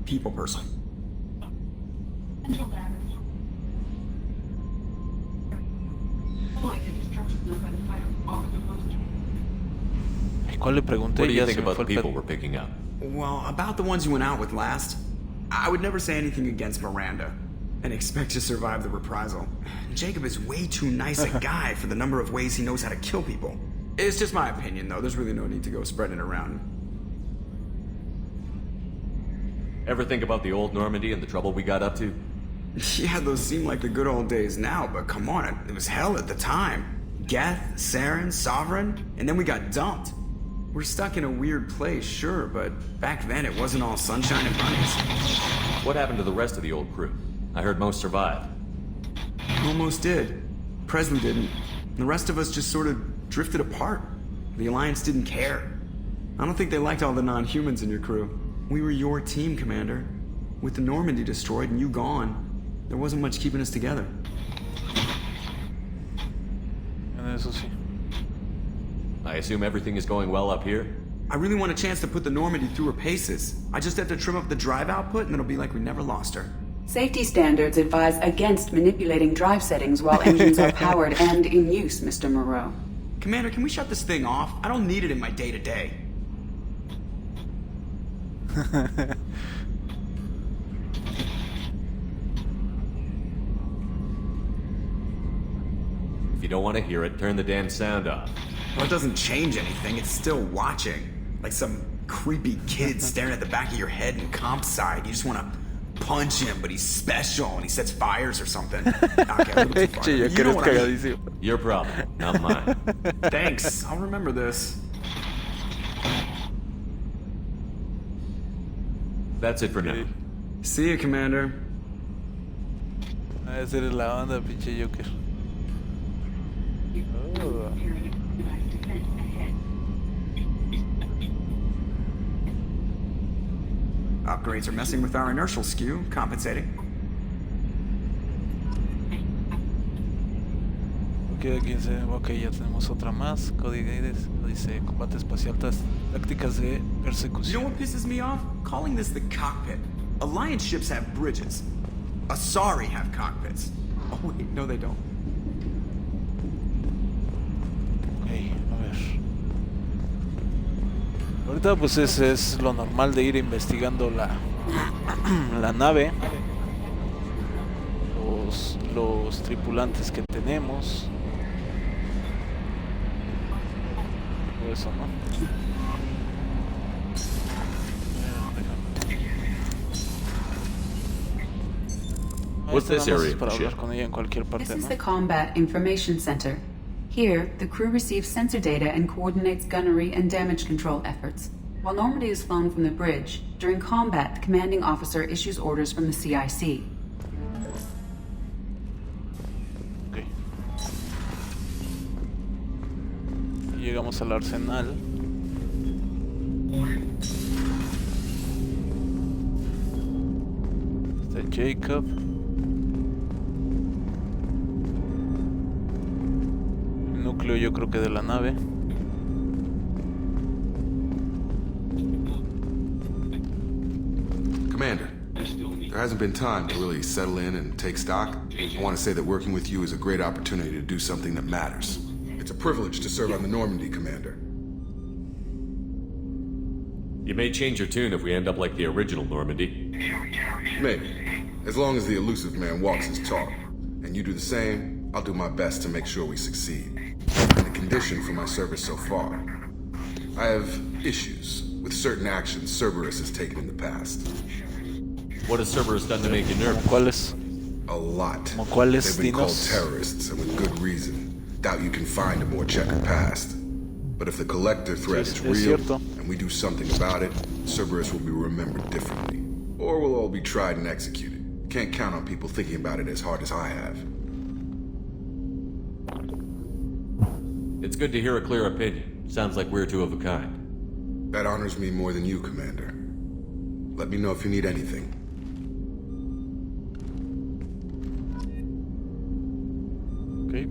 people person. ¿Cuál le pregunté? What do you Ya think se me about fue the el people we're picking up? Well, about the ones you went out with last, I would never say anything against Miranda and expect to survive the reprisal. Jacob is way too nice a guy for the number of ways he knows how to kill people. It's just my opinion, though. There's really no need to go spreading it around. Ever think about the old Normandy and the trouble we got up to? Yeah, those seem like the good old days now, but come on, it was hell at the time. Geth, Saren, Sovereign, and then we got dumped. We're stuck in a weird place, sure, but back then it wasn't all sunshine and bunnies. What happened to the rest of the old crew? I heard most survived. Almost did. Presley didn't. The rest of us just sort of drifted apart. The Alliance didn't care. I don't think they liked all the non-humans in your crew. We were your team, Commander. With the Normandy destroyed and you gone, there wasn't much keeping us together. Eso sí. I assume everything is going well up here? I really want a chance to put the Normandy through her paces. I just have to trim up the drive output and it'll be like we never lost her. Safety standards advise against manipulating drive settings while engines are powered and in use, Mr. Moreau. Commander, can we shut this thing off? I don't need it in my day-to-day. If you don't want to hear it, turn the damn sound off. Well, it doesn't change anything. It's still watching. Like some creepy kid staring at the back of your head in comp side. You just want to punch him, but he's special and he sets fires or something. Okay, a little too far. You know what I mean. Your problem, not mine. Thanks. I'll remember this. That's it for now. See you, Commander. Esa eres la onda, pinche Joker. Oh. Upgrades are messing with our inertial skew, compensating. Ok, ya tenemos otra más. Códices, dice combate espacial, tácticas de persecución. You know what pisses me off? Calling this the cockpit. Alliance ships have bridges. Asari have cockpits. Oh wait, no they don't. Ok, a ver. Ahorita pues es lo normal de ir investigando la nave. Los tripulantes que tenemos. Todo eso, ¿no? What's this area of para the hablar ship? con ella en cualquier This parte, is ¿no? the Combat Information Center. Here, the crew receives sensor data and coordinates gunnery and damage control efforts. While Normandy is flown from the bridge, during combat, the commanding officer issues orders from the CIC. Ok. Llegamos al arsenal. Está Jacob. El núcleo, yo creo que de la nave. Commander, there hasn't been time to really settle in and take stock. I want to say that working with you is a great opportunity to do something that matters. It's a privilege to serve on the Normandy, Commander. You may change your tune if we end up like the original Normandy. Maybe. As long as the elusive man walks his talk. And you do the same, I'll do my best to make sure we succeed. And the condition for my service so far. I have issues with certain actions Cerberus has taken in the past. What has Cerberus done to make you nervous? ¿Cuáles? A lot. ¿Como cuáles, They've been called dinos? terrorists, and with good reason. Doubt you can find a more checkered past. But if the collector threat is real, and we do something about it, Cerberus will be remembered differently. Or we'll all be tried and executed. Can't count on people thinking about it as hard as I have. It's good to hear a clear opinion. Sounds like we're two of a kind. That honors me more than you, Commander. Let me know if you need anything. Ok.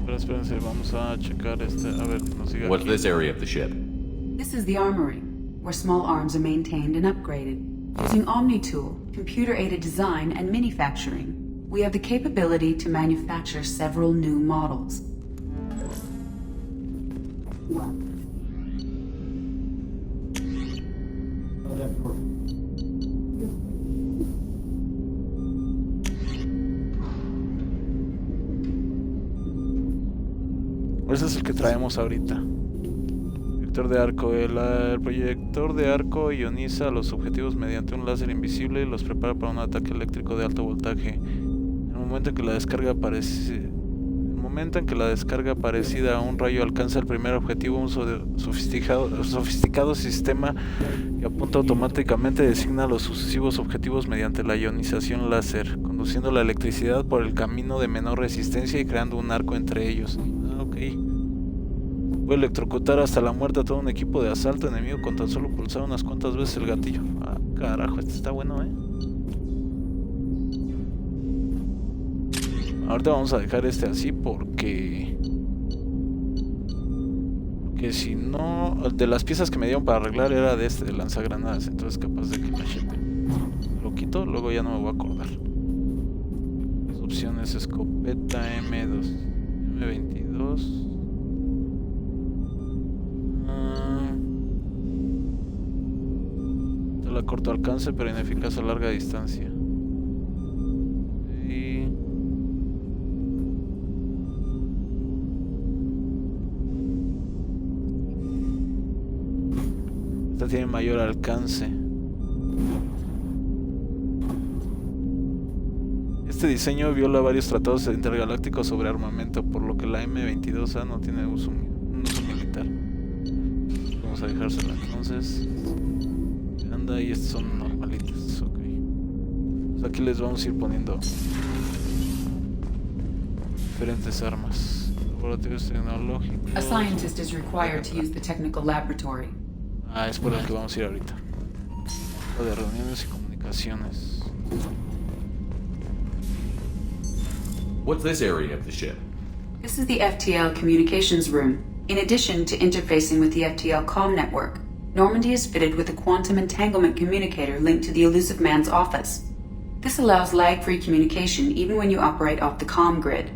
Pero espérense, vamos a checar este, a ver, nos sigue What's aquí. this area of the ship? This is the armory, where small arms are maintained and upgraded. Using Omni-Tool, computer-aided design, and manufacturing, we have the capability to manufacture several new models. Ese es el que traemos ahorita. Proyector de arco. El proyector de arco ioniza a los objetivos mediante un láser invisible y los prepara para un ataque eléctrico de alto voltaje. En el momento en que la descarga parecida a un rayo alcanza el primer objetivo, un sofisticado sistema que apunta automáticamente designa los sucesivos objetivos mediante la ionización láser, conduciendo la electricidad por el camino de menor resistencia y creando un arco entre ellos. Ok. Puede electrocutar hasta la muerte a todo un equipo de asalto enemigo con tan solo pulsar unas cuantas veces el gatillo. Ah, carajo, este está bueno, Ahorita vamos a dejar este así porque si no, de las piezas que me dieron para arreglar era de este, de lanzagranadas, entonces capaz de que machete. Lo quito, luego ya no me voy a acordar. Las opciones: escopeta M2, M22. A corto alcance pero ineficaz a larga distancia. Y esta tiene mayor alcance. Este diseño viola varios tratados intergalácticos sobre armamento, por lo que la M22A no tiene un uso militar. Vamos a dejársela entonces. Y estos son normalitos, ok. Pues aquí les vamos a ir poniendo diferentes armas. Laboratorios tecnológicos. A scientist is required to use the technical laboratory. Es por lo que vamos a ir ahorita. Lo de reuniones y comunicaciones. What's this area of the ship? This is the FTL communications room. In addition to interfacing with the FTL comm network, Normandy is fitted with a quantum entanglement communicator linked to the elusive man's office. This allows lag-free communication even when you operate off the comm grid.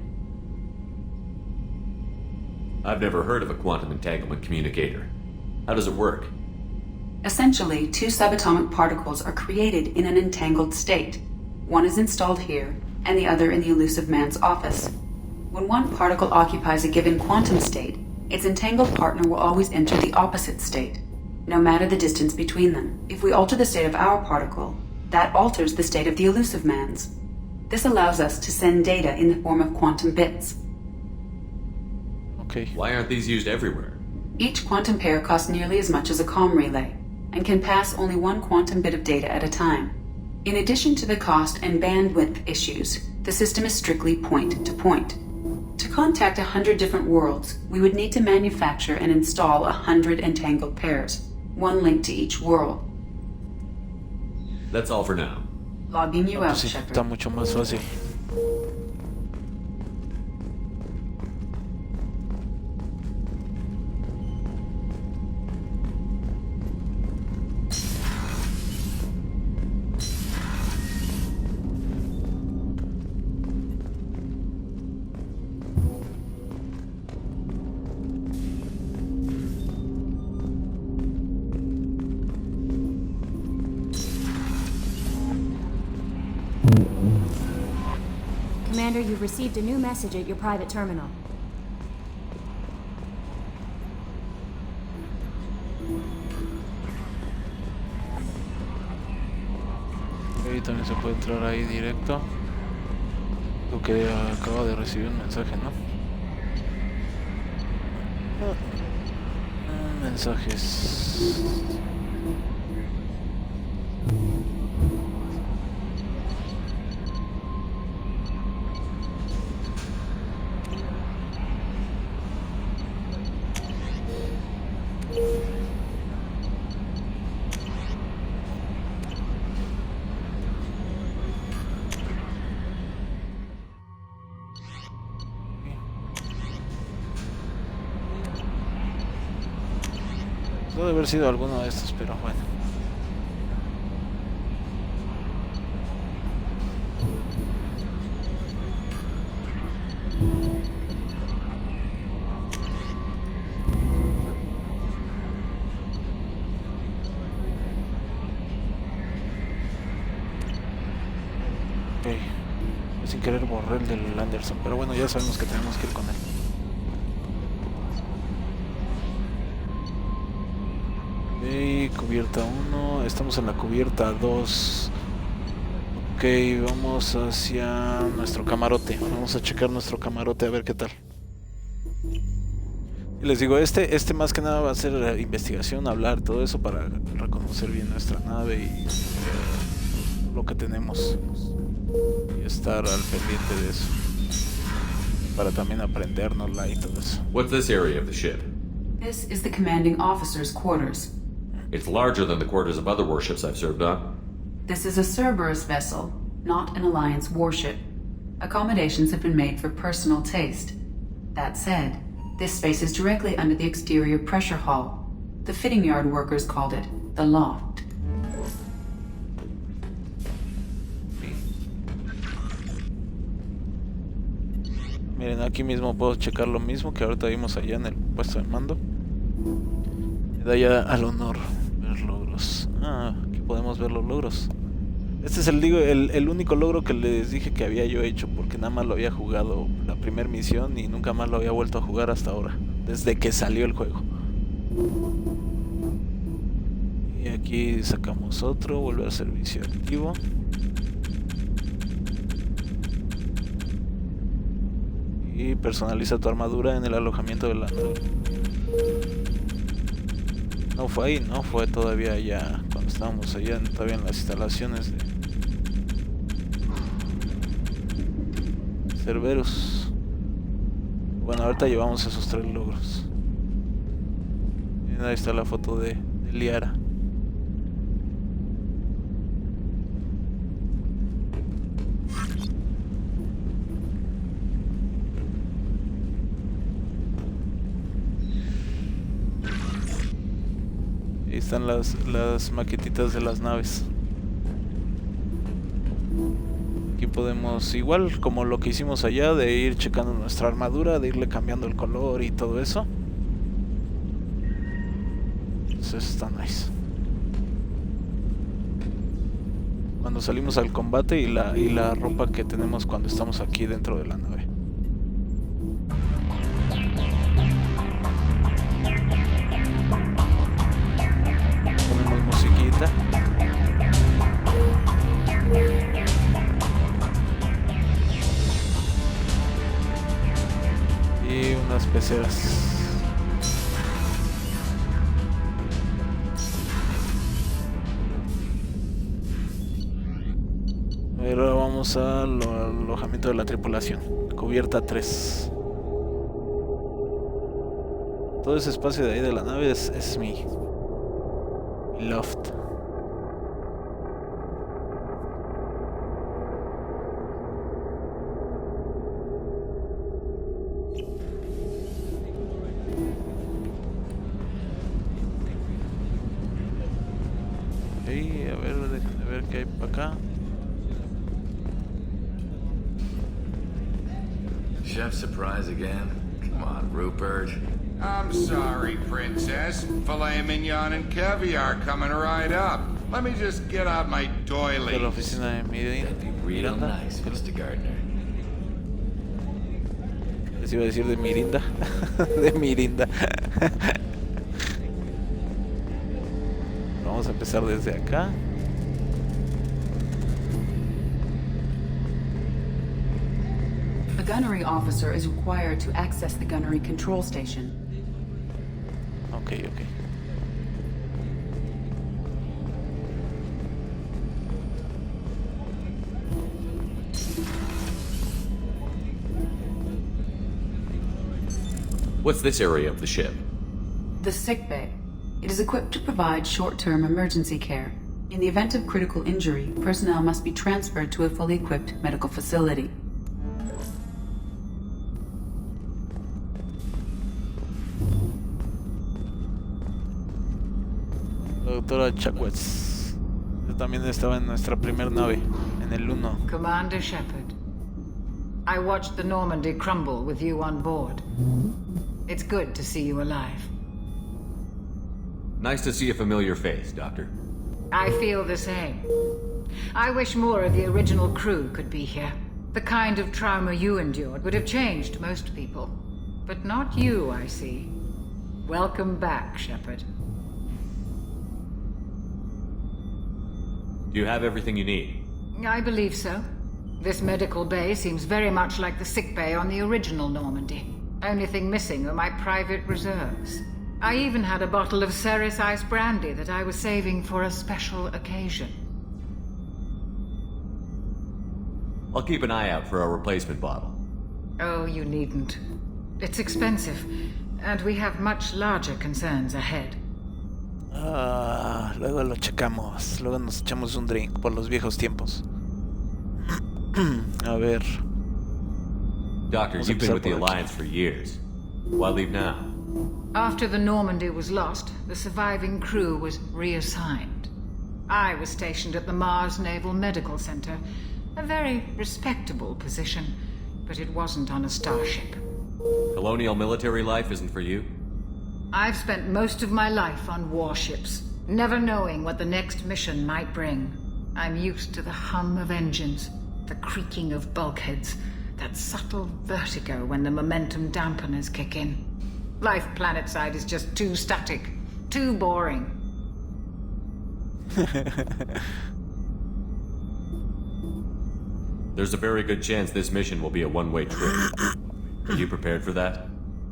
I've never heard of a quantum entanglement communicator. How does it work? Essentially, two subatomic particles are created in an entangled state. One is installed here, and the other in the elusive man's office. When one particle occupies a given quantum state, its entangled partner will always enter the opposite state. no matter the distance between them. If we alter the state of our particle, that alters the state of the elusive man's. This allows us to send data in the form of quantum bits. Okay. Why aren't these used everywhere? Each quantum pair costs nearly as much as a comm relay, and can pass only one quantum bit of data at a time. In addition to the cost and bandwidth issues, the system is strictly point-to-point. To contact 100 different worlds, we would need to manufacture and install 100 entangled pairs, one link to each world. That's all for now. Logging you out, Sí, Shepard. está mucho más fácil. Commander, you've received a new message at your private terminal. Y también se puede entrar ahí directo. Lo que acaba de recibir un mensaje, ¿no? Mensajes. Debe haber sido alguno de estos, pero bueno. Ok. Sin querer borré el del Anderson, pero bueno, ya sabemos que tenemos que ir con él. Cubierta 1, estamos en la cubierta 2. Ok, vamos hacia nuestro camarote. Vamos a checar nuestro camarote a ver qué tal. Y les digo, este más que nada va a ser investigación, hablar, todo eso para reconocer bien nuestra nave y lo que tenemos. Y estar al pendiente de eso. Para también aprendérnosla y todo eso. What's this area of the ship? This is the commanding officer's quarters. It's larger than the quarters of other warships I've served on. This is a Cerberus vessel, not an Alliance warship. Accommodations have been made for personal taste. That said, this space is directly under the exterior pressure hull. The fitting yard workers called it the loft. Miren, aquí mismo puedo checar lo mismo que ahorita vimos allá en el puesto de mando. Me da ya al honor ver logros. Aquí podemos ver los logros. Este es el único logro que les dije que había yo hecho, porque nada más lo había jugado la primera misión y nunca más lo había vuelto a jugar hasta ahora, desde que salió el juego. Y aquí sacamos otro, volver a servicio activo. Y personaliza tu armadura en el alojamiento de la nave. No fue ahí, no fue todavía allá, cuando estábamos allá todavía en las instalaciones de Cerberus. Bueno, ahorita llevamos esos 3 logros. Y ahí está la foto de Liara. Ahí están las maquetitas de las naves. Aquí podemos, igual como lo que hicimos allá, de ir checando nuestra armadura, de irle cambiando el color y todo eso. Eso está nice. Cuando salimos al combate y la ropa que tenemos cuando estamos aquí dentro de la nave. hay unas peceras. Ahora vamos al alojamiento de la tripulación. Cubierta 3. Todo ese espacio de ahí de la nave es mi loft. Ok, a ver qué hay para acá. Chef surprise again? Come on, Rupert. I'm sorry, Princess. Filet mignon and caviar coming right up. Let me just get out my doily. De la oficina de Real nice, Mr. Gardner. Les iba a decir de Mirinda. De Mirinda. Vamos a empezar desde acá. The gunnery officer is required to access the gunnery control station. Ok. What's this area of the ship? The sick bay. It is equipped to provide short-term emergency care. In the event of critical injury, personnel must be transferred to a fully equipped medical facility. La doctora Chagwitz también estaba en nuestra primer nave, en el 1. Commander Shepard, I watched the Normandy crumble with you on board. It's good to see you alive. Nice to see a familiar face, Doctor. I feel the same. I wish more of the original crew could be here. The kind of trauma you endured would have changed most people. But not you, I see. Welcome back, Shepard. Do you have everything you need? I believe so. This medical bay seems very much like the sick bay on the original Normandy. Only thing missing are my private reserves. I even had a bottle of Ceres Ice brandy that I was saving for a special occasion. I'll keep an eye out for a replacement bottle. Oh, you needn't. It's expensive, and we have much larger concerns ahead. Luego lo checamos. Luego nos echamos un drink por los viejos tiempos. A ver. Doctor, you've been with the Alliance for years. Why leave now? After the Normandy was lost, the surviving crew was reassigned. I was stationed at the Mars Naval Medical Center, a very respectable position, but it wasn't on a starship. Colonial military life isn't for you? I've spent most of my life on warships, never knowing what the next mission might bring. I'm used to the hum of engines, the creaking of bulkheads, that subtle vertigo when the momentum dampeners kick in. Life planetside is just too static, too boring. There's a very good chance this mission will be a one-way trip. Are you prepared for that?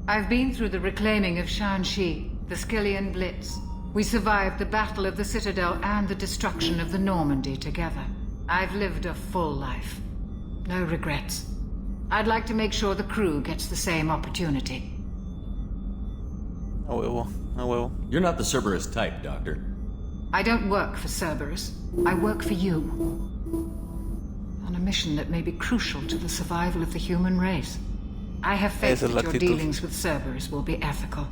I've been through the reclaiming of Shanxi, the Skillian Blitz. We survived the Battle of the Citadel and the destruction of the Normandy together. I've lived a full life. No regrets. I'd like to make sure the crew gets the same opportunity. A huevo. You're not the Cerberus type, Doctor. I don't work for Cerberus. I work for you. On a mission that may be crucial to the survival of the human race. I have faith that your dealings with Cerberus will be ethical.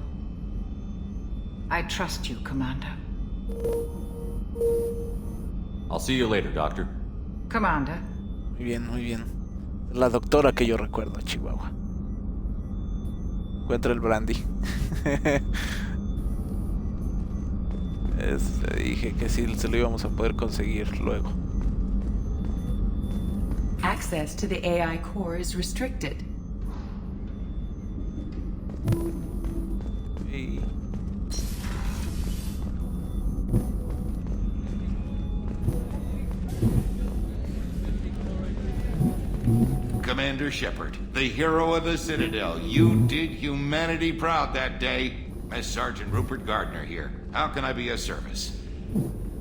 I trust you, Commander. I'll see you later, Doctor. Commander. Muy bien. La doctora que yo recuerdo, Chihuahua. Encuentra el brandy. Dije que sí, se lo íbamos a poder conseguir luego. Access to the AI core is restricted. Come Commander Shepard, the hero of the Citadel. You did humanity proud that day. Mess Sergeant Rupert Gardner here. How can I be of service?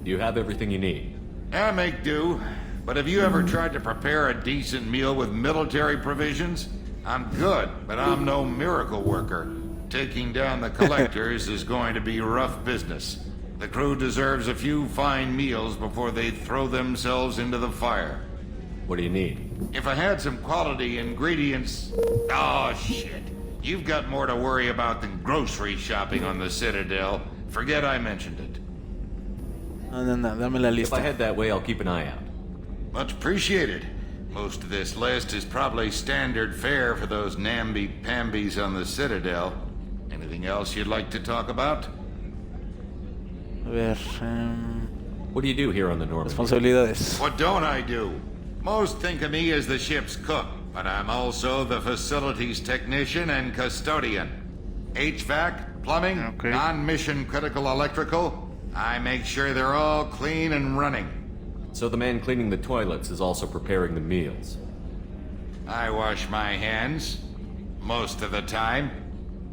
You have everything you need. I make do. But have you ever tried to prepare a decent meal with military provisions? I'm good, but I'm no miracle worker. Taking down the collectors is going to be rough business. The crew deserves a few fine meals before they throw themselves into the fire. What do you need? If I had some quality ingredients... Oh, shit. You've got more to worry about than grocery shopping on the Citadel. Forget I mentioned it. No, dame la lista. If I head that way, I'll keep an eye out. Much appreciated. Most of this list is probably standard fare for those namby-pambies on the Citadel. Anything else you'd like to talk about? A ver, what do you do here on the Normandy? Responsabilidades. What don't I do? Most think of me as the ship's cook, but I'm also the facilities technician and custodian. HVAC, plumbing, non-mission critical electrical. I make sure they're all clean and running. So the man cleaning the toilets is also preparing the meals. I wash my hands. Most of the time.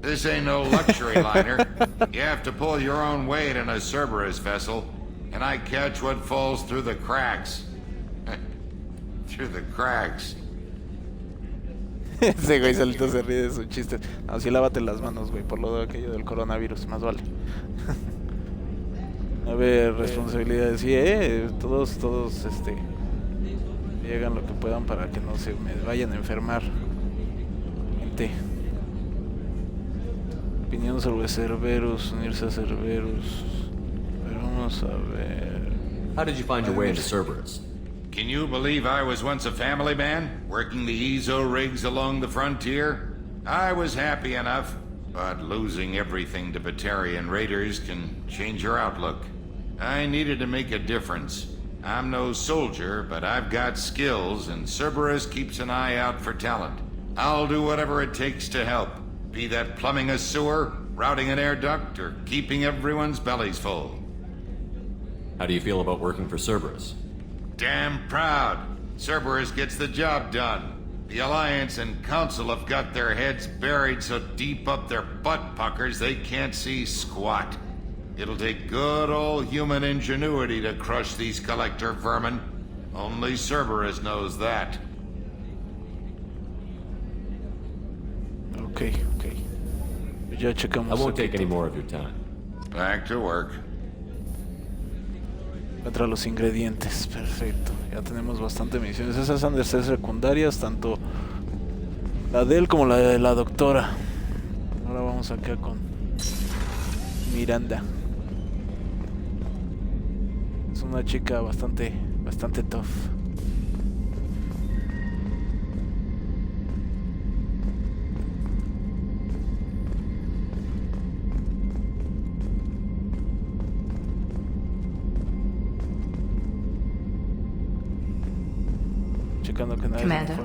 This ain't no luxury liner. You have to pull your own weight in a Cerberus vessel, and I catch what falls through the cracks. Through the cracks. Ese güey solito se ríe de sus chistes. Así lávate las manos, güey, por lo de aquello del coronavirus, más vale. A ver, responsabilidades. Sí, todos, llegan lo que puedan para que no se me vayan a enfermar. Gente. Opinión sobre Cerberus, unirse a Cerberus. Pero vamos a ver. How did you find your way into Cerberus? Can you believe I was once a family man, working the EZO rigs along the frontier? I was happy enough, but losing everything to Batarian raiders can change your outlook. I needed to make a difference. I'm no soldier, but I've got skills, and Cerberus keeps an eye out for talent. I'll do whatever it takes to help, be that plumbing a sewer, routing an air duct, or keeping everyone's bellies full. How do you feel about working for Cerberus? Damn proud. Cerberus gets the job done. The Alliance and Council have got their heads buried so deep up their butt puckers they can't see squat. It'll take good old human ingenuity to crush these collector vermin. Only Cerberus knows that. Okay. Ya checamos. I won't take any more of your time. Back to work. Encuentra los ingredientes, perfecto. Ya tenemos bastante misiones. Esas han de ser secundarias, tanto la de él como la de la doctora. Ahora vamos acá con Miranda. Es una chica bastante tough. Commander,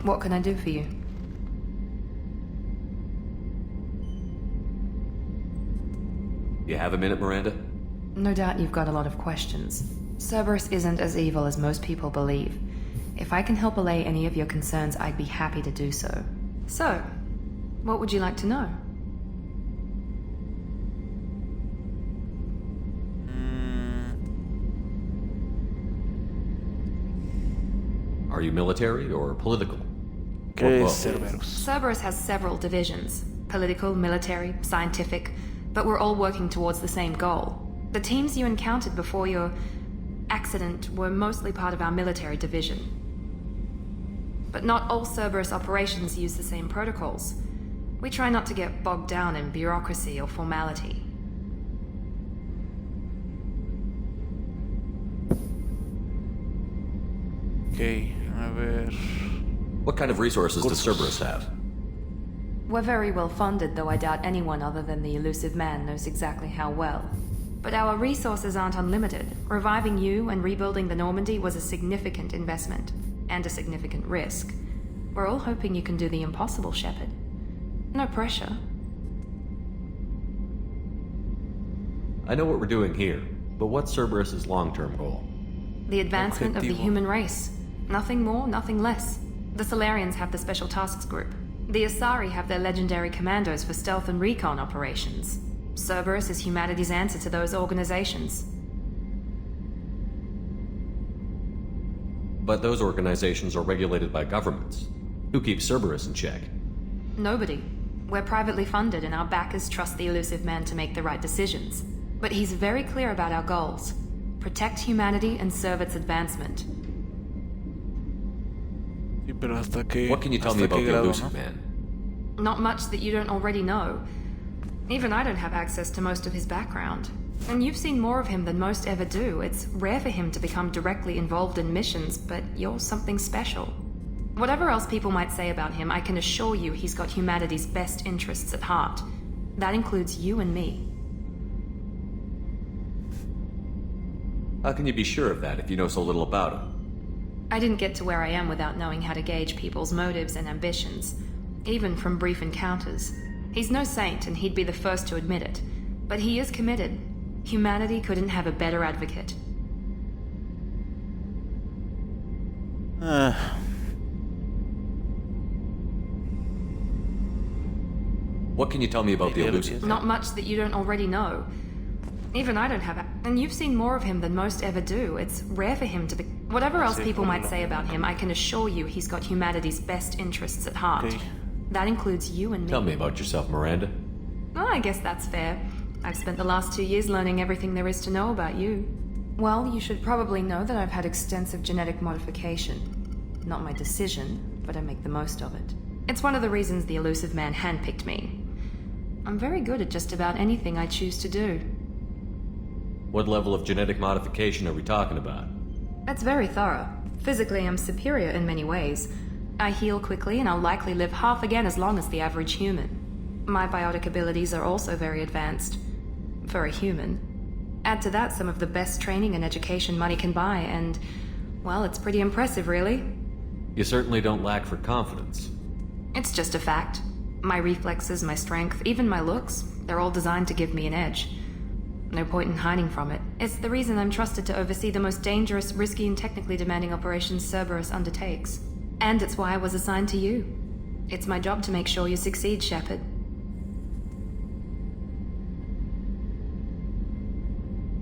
what can I do for you? You have a minute, Miranda? No doubt you've got a lot of questions. Cerberus isn't as evil as most people believe. If I can help allay any of your concerns, I'd be happy to do so. So, what would you like to know? Are you military or political? ¿Qué es Cerberus? Cerberus has several divisions. Political, military, scientific, but we're all working towards the same goal. The teams you encountered before your accident were mostly part of our military division. But not all Cerberus operations use the same protocols. We try not to get bogged down in bureaucracy or formality. Okay, a ver. What kind of resources does Cerberus have? We're very well funded, though I doubt anyone other than the elusive man knows exactly how well. But our resources aren't unlimited. Reviving you and rebuilding the Normandy was a significant investment, and a significant risk. We're all hoping you can do the impossible, Shepard. No pressure. I know what we're doing here, but what's Cerberus's long-term goal? The advancement of the human race. Nothing more, nothing less. The Solarians have the Special Tasks Group. The Asari have their legendary commandos for stealth and recon operations. Cerberus is humanity's answer to those organizations. But those organizations are regulated by governments. Who keeps Cerberus in check? Nobody. We're privately funded and our backers trust the elusive man to make the right decisions. But he's very clear about our goals. Protect humanity and serve its advancement. What can you tell me about the elusive man? Not much that you don't already know. Even I don't have access to most of his background. And you've seen more of him than most ever do. It's rare for him to become directly involved in missions, but you're something special. Whatever else people might say about him, I can assure you he's got humanity's best interests at heart. That includes you and me. How can you be sure of that if you know so little about him? I didn't get to where I am without knowing how to gauge people's motives and ambitions, even from brief encounters. He's no saint, and he'd be the first to admit it. But he is committed. Humanity couldn't have a better advocate. What can you tell me about the elusive? Not much that you don't already know. Even I don't have and you've seen more of him than most ever do. It's rare for him to be... Whatever else people might say about him, I can assure you he's got humanity's best interests at heart. That includes you and me. Tell me about yourself, Miranda. Oh, I guess that's fair. I've spent the last 2 years learning everything there is to know about you. Well, you should probably know that I've had extensive genetic modification. Not my decision, but I make the most of it. It's one of the reasons the elusive man handpicked me. I'm very good at just about anything I choose to do. What level of genetic modification are we talking about? That's very thorough. Physically, I'm superior in many ways. I heal quickly, and I'll likely live half again as long as the average human. My biotic abilities are also very advanced. For a human. Add to that some of the best training and education money can buy, and... well, it's pretty impressive, really. You certainly don't lack for confidence. It's just a fact. My reflexes, my strength, even my looks, they're all designed to give me an edge. No point in hiding from it. It's the reason I'm trusted to oversee the most dangerous, risky, and technically demanding operations Cerberus undertakes. And it's why I was assigned to you. It's my job to make sure you succeed, Shepard.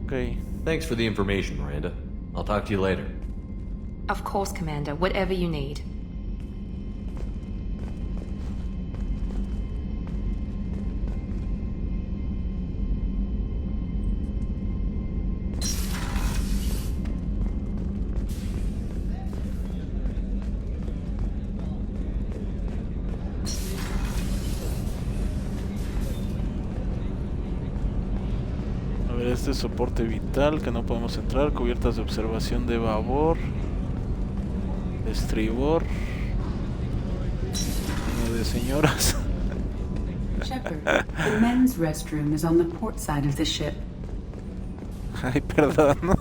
Okay. Thanks for the information, Miranda. I'll talk to you later. Of course, Commander. Whatever you need. Este es soporte vital, que no podemos entrar, cubiertas de observación de babor, de estribor, de señoras. Shepard, the men's restroom is on the port side of the ship. Ay, perdón.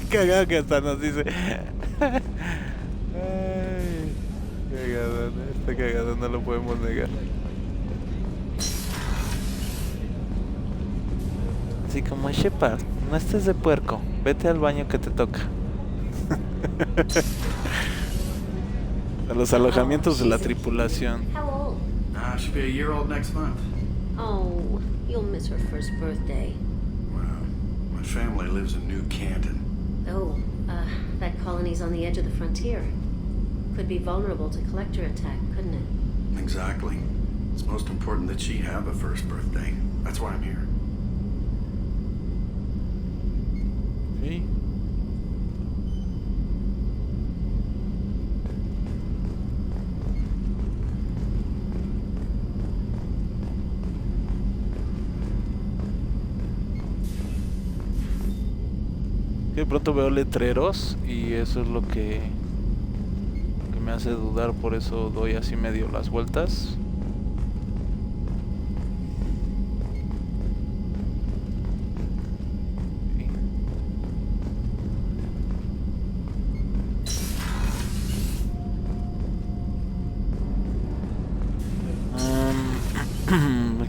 Qué cagado que hasta nos dice. Ay, cagado, este cagado no lo podemos negar. Así como, Shepard, no estés de puerco, vete al baño que te toca. A los alojamientos de la tripulación. How old? She'll be a year old next month. Oh, you'll miss her first birthday. Wow. My family lives in New Canton. Oh, that colony's on the edge of the frontier. Could be vulnerable to collector attack, couldn't it? Exactly. It's most important that she have a first birthday. That's why I'm here. Sí. De pronto veo letreros y eso es lo que me hace dudar, por eso doy así medio las vueltas.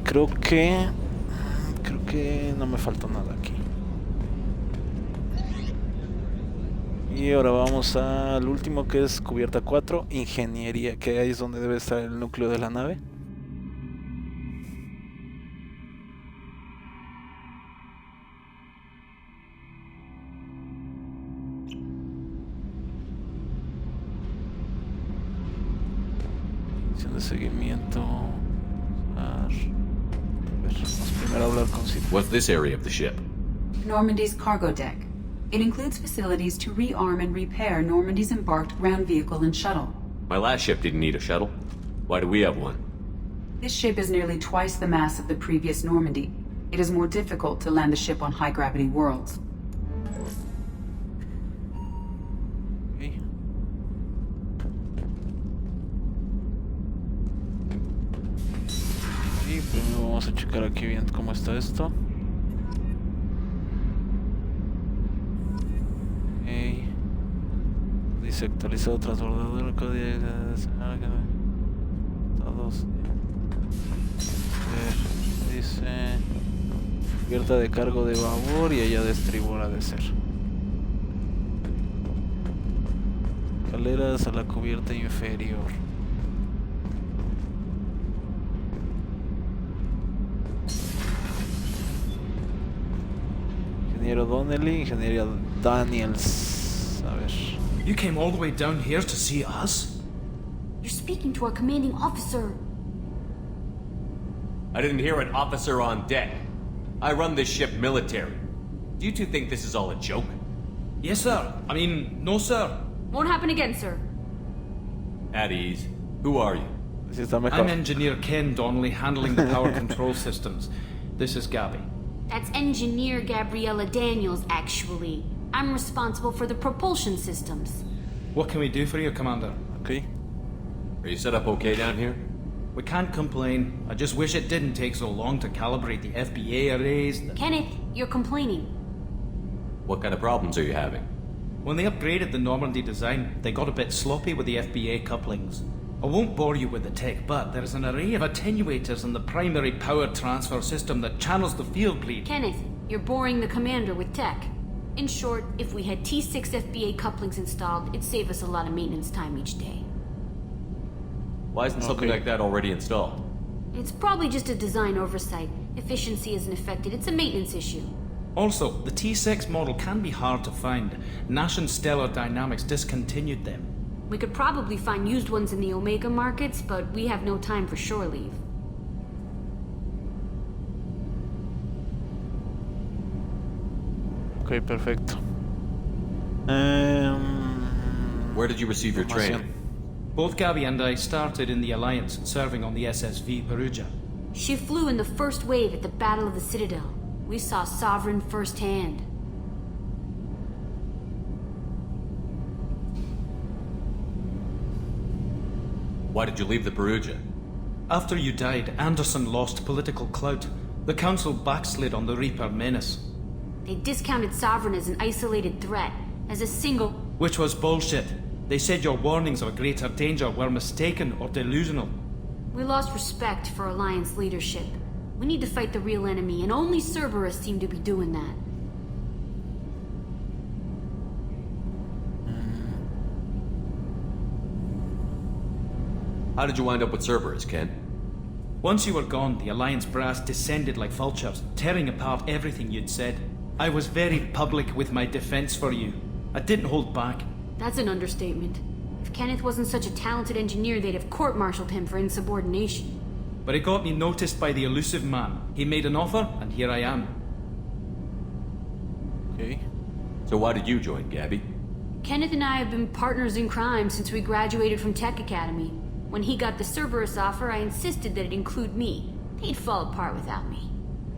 Creo que no me faltó nada aquí. Y ahora vamos al último, que es cubierta 4, ingeniería, que ahí es donde debe estar el núcleo de la nave. Misión de seguimiento. Vamos primero a hablar con Sid. What's this area of the ship? Normandy's cargo deck. It includes facilities to rearm and repair Normandy's embarked ground vehicle and shuttle. My last ship didn't need a shuttle. Why do we have one? This ship is nearly twice the mass of the previous Normandy. It is more difficult to land the ship on high-gravity worlds. Okay. Y primero vamos a checar aquí bien cómo está esto. Dice actualizado transbordador, código de todos. Dice cubierta de cargo de babor y allá de estribor ha de ser. Escaleras a la cubierta inferior. Ingeniero Donnelly, ingeniero Daniels. A ver. You came all the way down here to see us? You're speaking to our commanding officer. I didn't hear an officer on deck. I run this ship military. Do you two think this is all a joke? Yes, sir. I mean, no, sir. Won't happen again, sir. At ease. Who are you? I'm Engineer Ken Donnelly, handling the power control systems. This is Gabby. That's Engineer Gabriella Daniels, actually. I'm responsible for the propulsion systems. What can we do for you, Commander? Okay. Are you set up okay down here? We can't complain. I just wish it didn't take so long to calibrate the FBA arrays. Kenneth, you're complaining. What kind of problems are you having? When they upgraded the Normandy design, they got a bit sloppy with the FBA couplings. I won't bore you with the tech, but there's an array of attenuators in the primary power transfer system that channels the field bleed. Kenneth, you're boring the commander with tech. In short, if we had T6 FBA couplings installed, it'd save us a lot of maintenance time each day. Why isn't something like that already installed? It's probably just a design oversight. Efficiency isn't affected, it's a maintenance issue. Also, the T6 model can be hard to find. Nash and Stellar Dynamics discontinued them. We could probably find used ones in the Omega markets, but we have no time for shore leave. Okay, perfecto. Where did you receive your training? Both Gabby and I started in the Alliance, serving on the SSV Perugia. She flew in the first wave at the Battle of the Citadel. We saw Sovereign firsthand. Why did you leave the Perugia? After you died, Anderson lost political clout. The Council backslid on the Reaper menace. They discounted Sovereign as an isolated threat, as a single... Which was bullshit. They said your warnings of a greater danger were mistaken or delusional. We lost respect for Alliance leadership. We need to fight the real enemy, and only Cerberus seem to be doing that. How did you wind up with Cerberus, Ken? Once you were gone, the Alliance brass descended like vultures, tearing apart everything you'd said. I was very public with my defense for you. I didn't hold back. That's an understatement. If Kenneth wasn't such a talented engineer, they'd have court-martialed him for insubordination. But it got me noticed by the elusive man. He made an offer, and here I am. Okay. So why did you join, Gabby? Kenneth and I have been partners in crime since we graduated from Tech Academy. When he got the Cerberus offer, I insisted that it include me. They'd fall apart without me.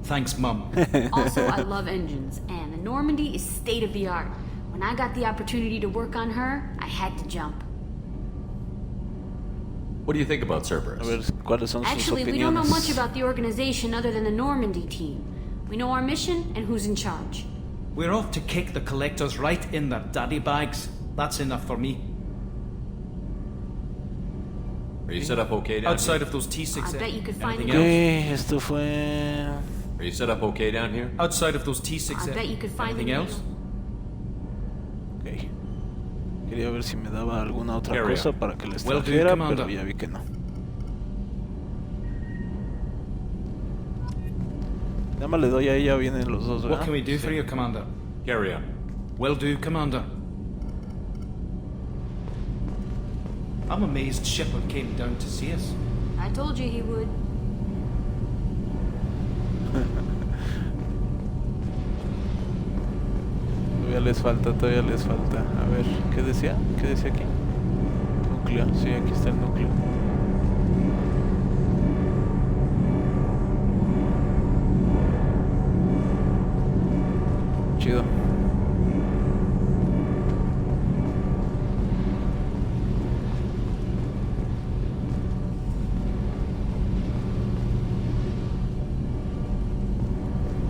Thanks, Mum. Also, I love engines, and the Normandy is state-of-the-art. When I got the opportunity to work on her, I had to jump. What do you think about Cerberus? A ver, ¿cuáles son sus Actually, we don't know much about the organization other than the Normandy team. We know our mission and who's in charge. We're off to kick the collectors right in their daddy bags. That's enough for me. Are you set up okay down Outside here? of those T6... I bet you could find Anything Okay, esto fue... Are you set up okay down here? Outside of those T6... I bet you could find Anything else? Okay. Quería ver si me daba alguna otra Carry cosa on. para que les Will do, trajera, Commander. pero ya vi que no. Nada más le doy a ella, vienen los dos, ¿verdad? What can we do for you, Commander? Carry on. Will do, Commander. I'm amazed Shepard came down to see us. I told you he would. Todavía les falta. A ver, ¿qué decía? ¿Qué decía aquí? Núcleo, sí, aquí está el núcleo. Chido.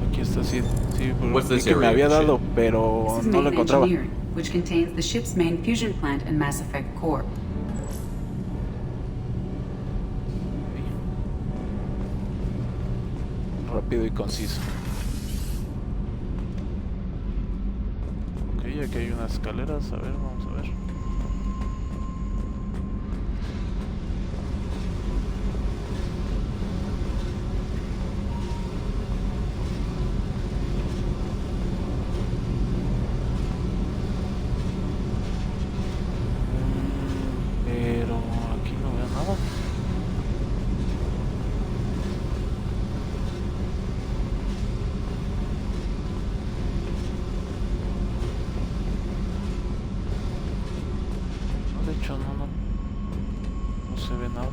Aquí está, sí, What's vi this que me area había of the dado, ship? pero This is no lo main encontraba. engineering, which contains the ship's main fusion plant and Mass Effect core. Rápido y conciso. Ok, aquí hay unas escaleras, a ver, vamos a ver. Pero aquí no veo nada. No, de hecho no se ve nada.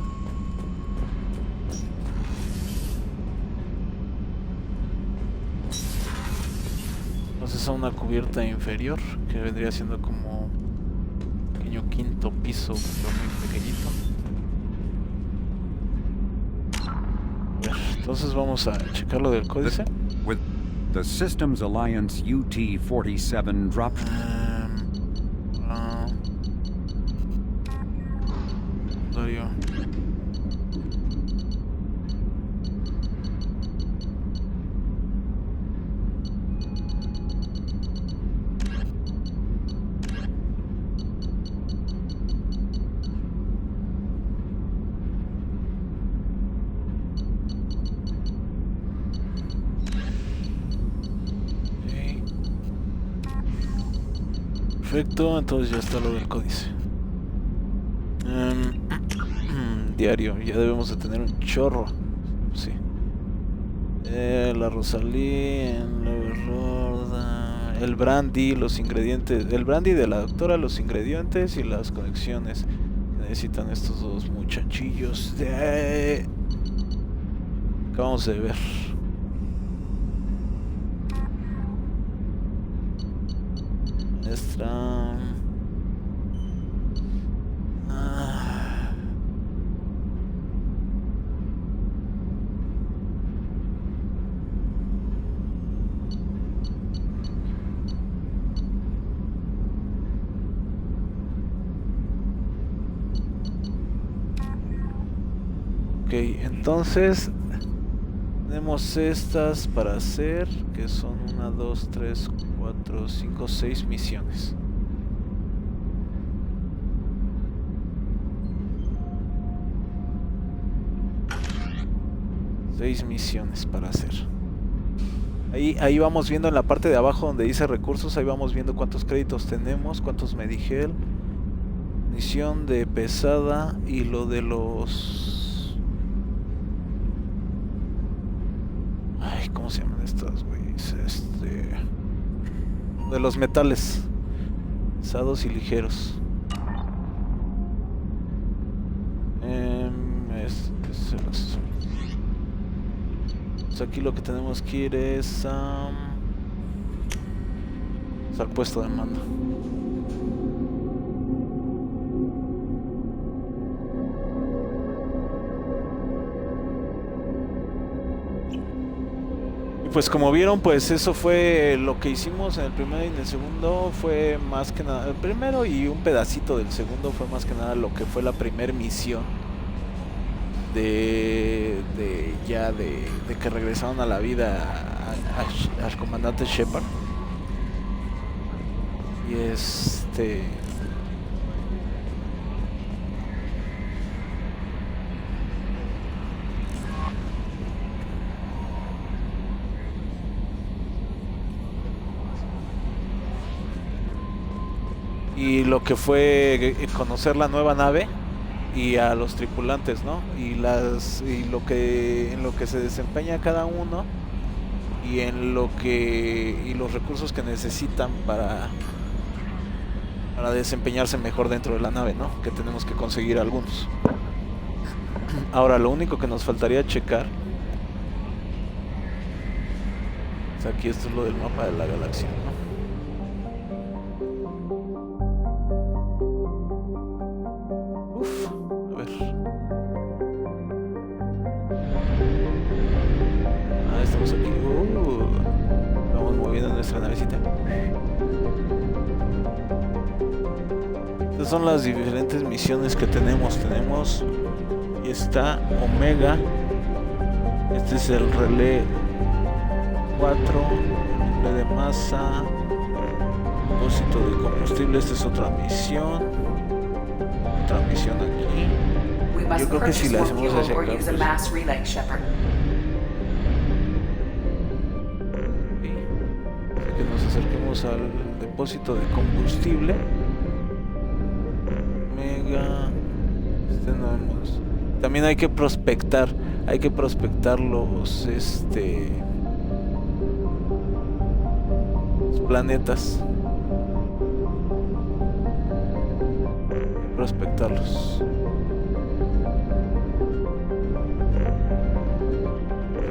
Entonces a una cubierta inferior que vendría siendo como un pequeño quinto piso, pero muy pequeñito. A ver, entonces vamos a checar lo del códice. With the Systems Alliance UT-47 drop... Dario. Perfecto, entonces ya está lo del códice. Diario, ya debemos de tener un chorro. Sí. La Rosalí, el brandy, los ingredientes, el brandy de la doctora, los ingredientes y las conexiones que necesitan estos dos muchachillos de... Acabamos de ver. Nuestra... Ok, entonces tenemos estas para hacer, que son 1, 2, 3, 4, 5, 6 misiones. Seis misiones para hacer. Ahí vamos viendo en la parte de abajo donde dice recursos, ahí vamos viendo cuántos créditos tenemos, cuántos me dije él. Misión de pesada y lo de los... Ay, ¿cómo se llaman estas, güey? De los metales pesados y ligeros. Es el accesorio. Pues aquí lo que tenemos que ir es al puesto de mando. Pues como vieron, pues eso fue lo que hicimos en el primero y en el segundo. Fue más que nada el primero y un pedacito del segundo fue más que nada lo que fue la primer misión de que regresaron a la vida al comandante Shepard. Y y lo que fue conocer la nueva nave y a los tripulantes, ¿no? Y lo que en lo que se desempeña cada uno y en lo que y los recursos que necesitan para desempeñarse mejor dentro de la nave, ¿no? Que tenemos que conseguir algunos. Ahora lo único que nos faltaría checar, o sea, aquí esto es lo del mapa de la galaxia, ¿no? A ver. Estamos aquí. Vamos moviendo nuestra navecita. Estas son las diferentes misiones que tenemos. Y está Omega. Este es el relé 4, el relé de masa, depósito de combustible. Esta es otra misión. Otra misión aquí. Yo creo que si la hacemos hacia acá, pues, que nos acerquemos al depósito de combustible. Mega. También hay que prospectar los planetas. Prospectarlos.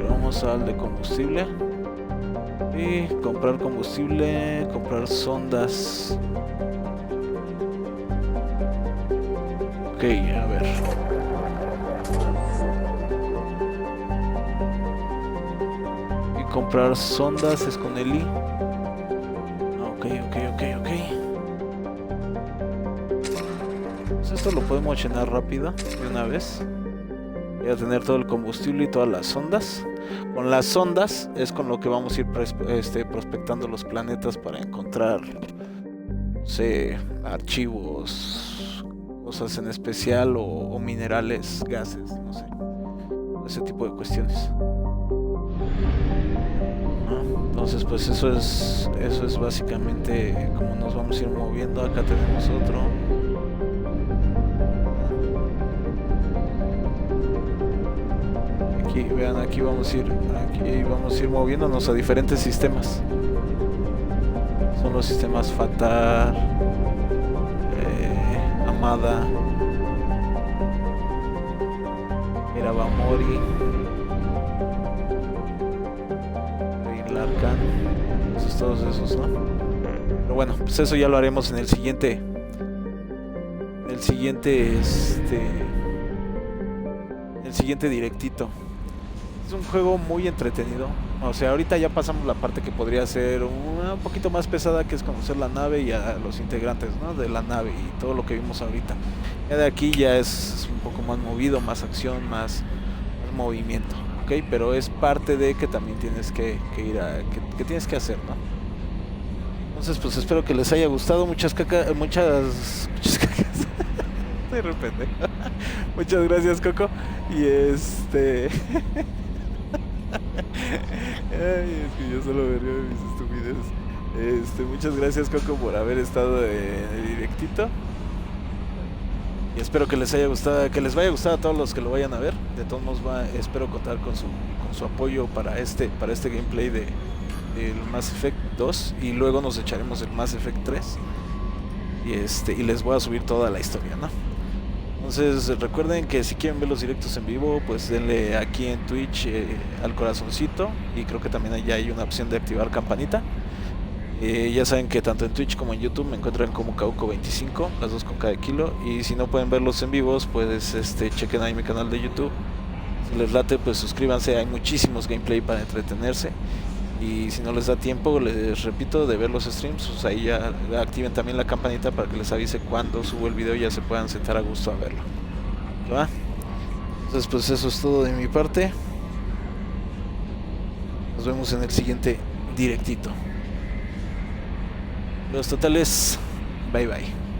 Vamos al de combustible y comprar combustible, comprar sondas. Ok, a ver. Y comprar sondas es con el I. Ok. Pues esto lo podemos llenar rápido de una vez. Voy a tener todo el combustible y todas las sondas. Con las sondas es con lo que vamos a ir prospectando los planetas para encontrar, no sé, archivos, cosas en especial o minerales, gases, no sé, ese tipo de cuestiones. Entonces pues eso es básicamente como nos vamos a ir moviendo. Acá tenemos otro. Aquí, vean, aquí vamos a ir moviéndonos a diferentes sistemas. Son los sistemas Fatar, Amada, Irabamori, Larkan, todos esos, ¿no? Pero bueno, pues eso ya lo haremos en el siguiente directito. Es un juego muy entretenido. O sea, ahorita ya pasamos la parte que podría ser un poquito más pesada, que es conocer la nave y a los integrantes, ¿no? De la nave y todo lo que vimos ahorita. Ya de aquí ya es un poco más movido, más acción, más movimiento, ¿ok? Pero es parte de que también tienes que ir que tienes que hacer, ¿no? Entonces, pues espero que les haya gustado. Muchas cacas. Estoy re pendejo. Muchas gracias, Coco. Y Ay, es que yo solo me río de mis estupideces. Muchas gracias, Coco, por haber estado en el directito. Y espero que les haya gustado, que les vaya a gustar a todos los que lo vayan a ver. De todos modos, espero contar con su apoyo para este gameplay de Mass Effect 2. Y luego nos echaremos el Mass Effect 3. Y les voy a subir toda la historia, ¿no? Entonces recuerden que si quieren ver los directos en vivo, pues denle aquí en Twitch al corazoncito. Y creo que también allá hay una opción de activar campanita. Ya saben que tanto en Twitch como en YouTube me encuentran como Cauco25, las dos con cada kilo. Y si no pueden verlos en vivos, pues chequen ahí mi canal de YouTube. Si les late, pues suscríbanse, hay muchísimos gameplay para entretenerse. Y si no les da tiempo, les repito, de ver los streams, pues ahí ya activen también la campanita para que les avise cuando subo el video y ya se puedan sentar a gusto a verlo. ¿Va? Entonces pues eso es todo de mi parte. Nos vemos en el siguiente directito. Los totales, bye bye.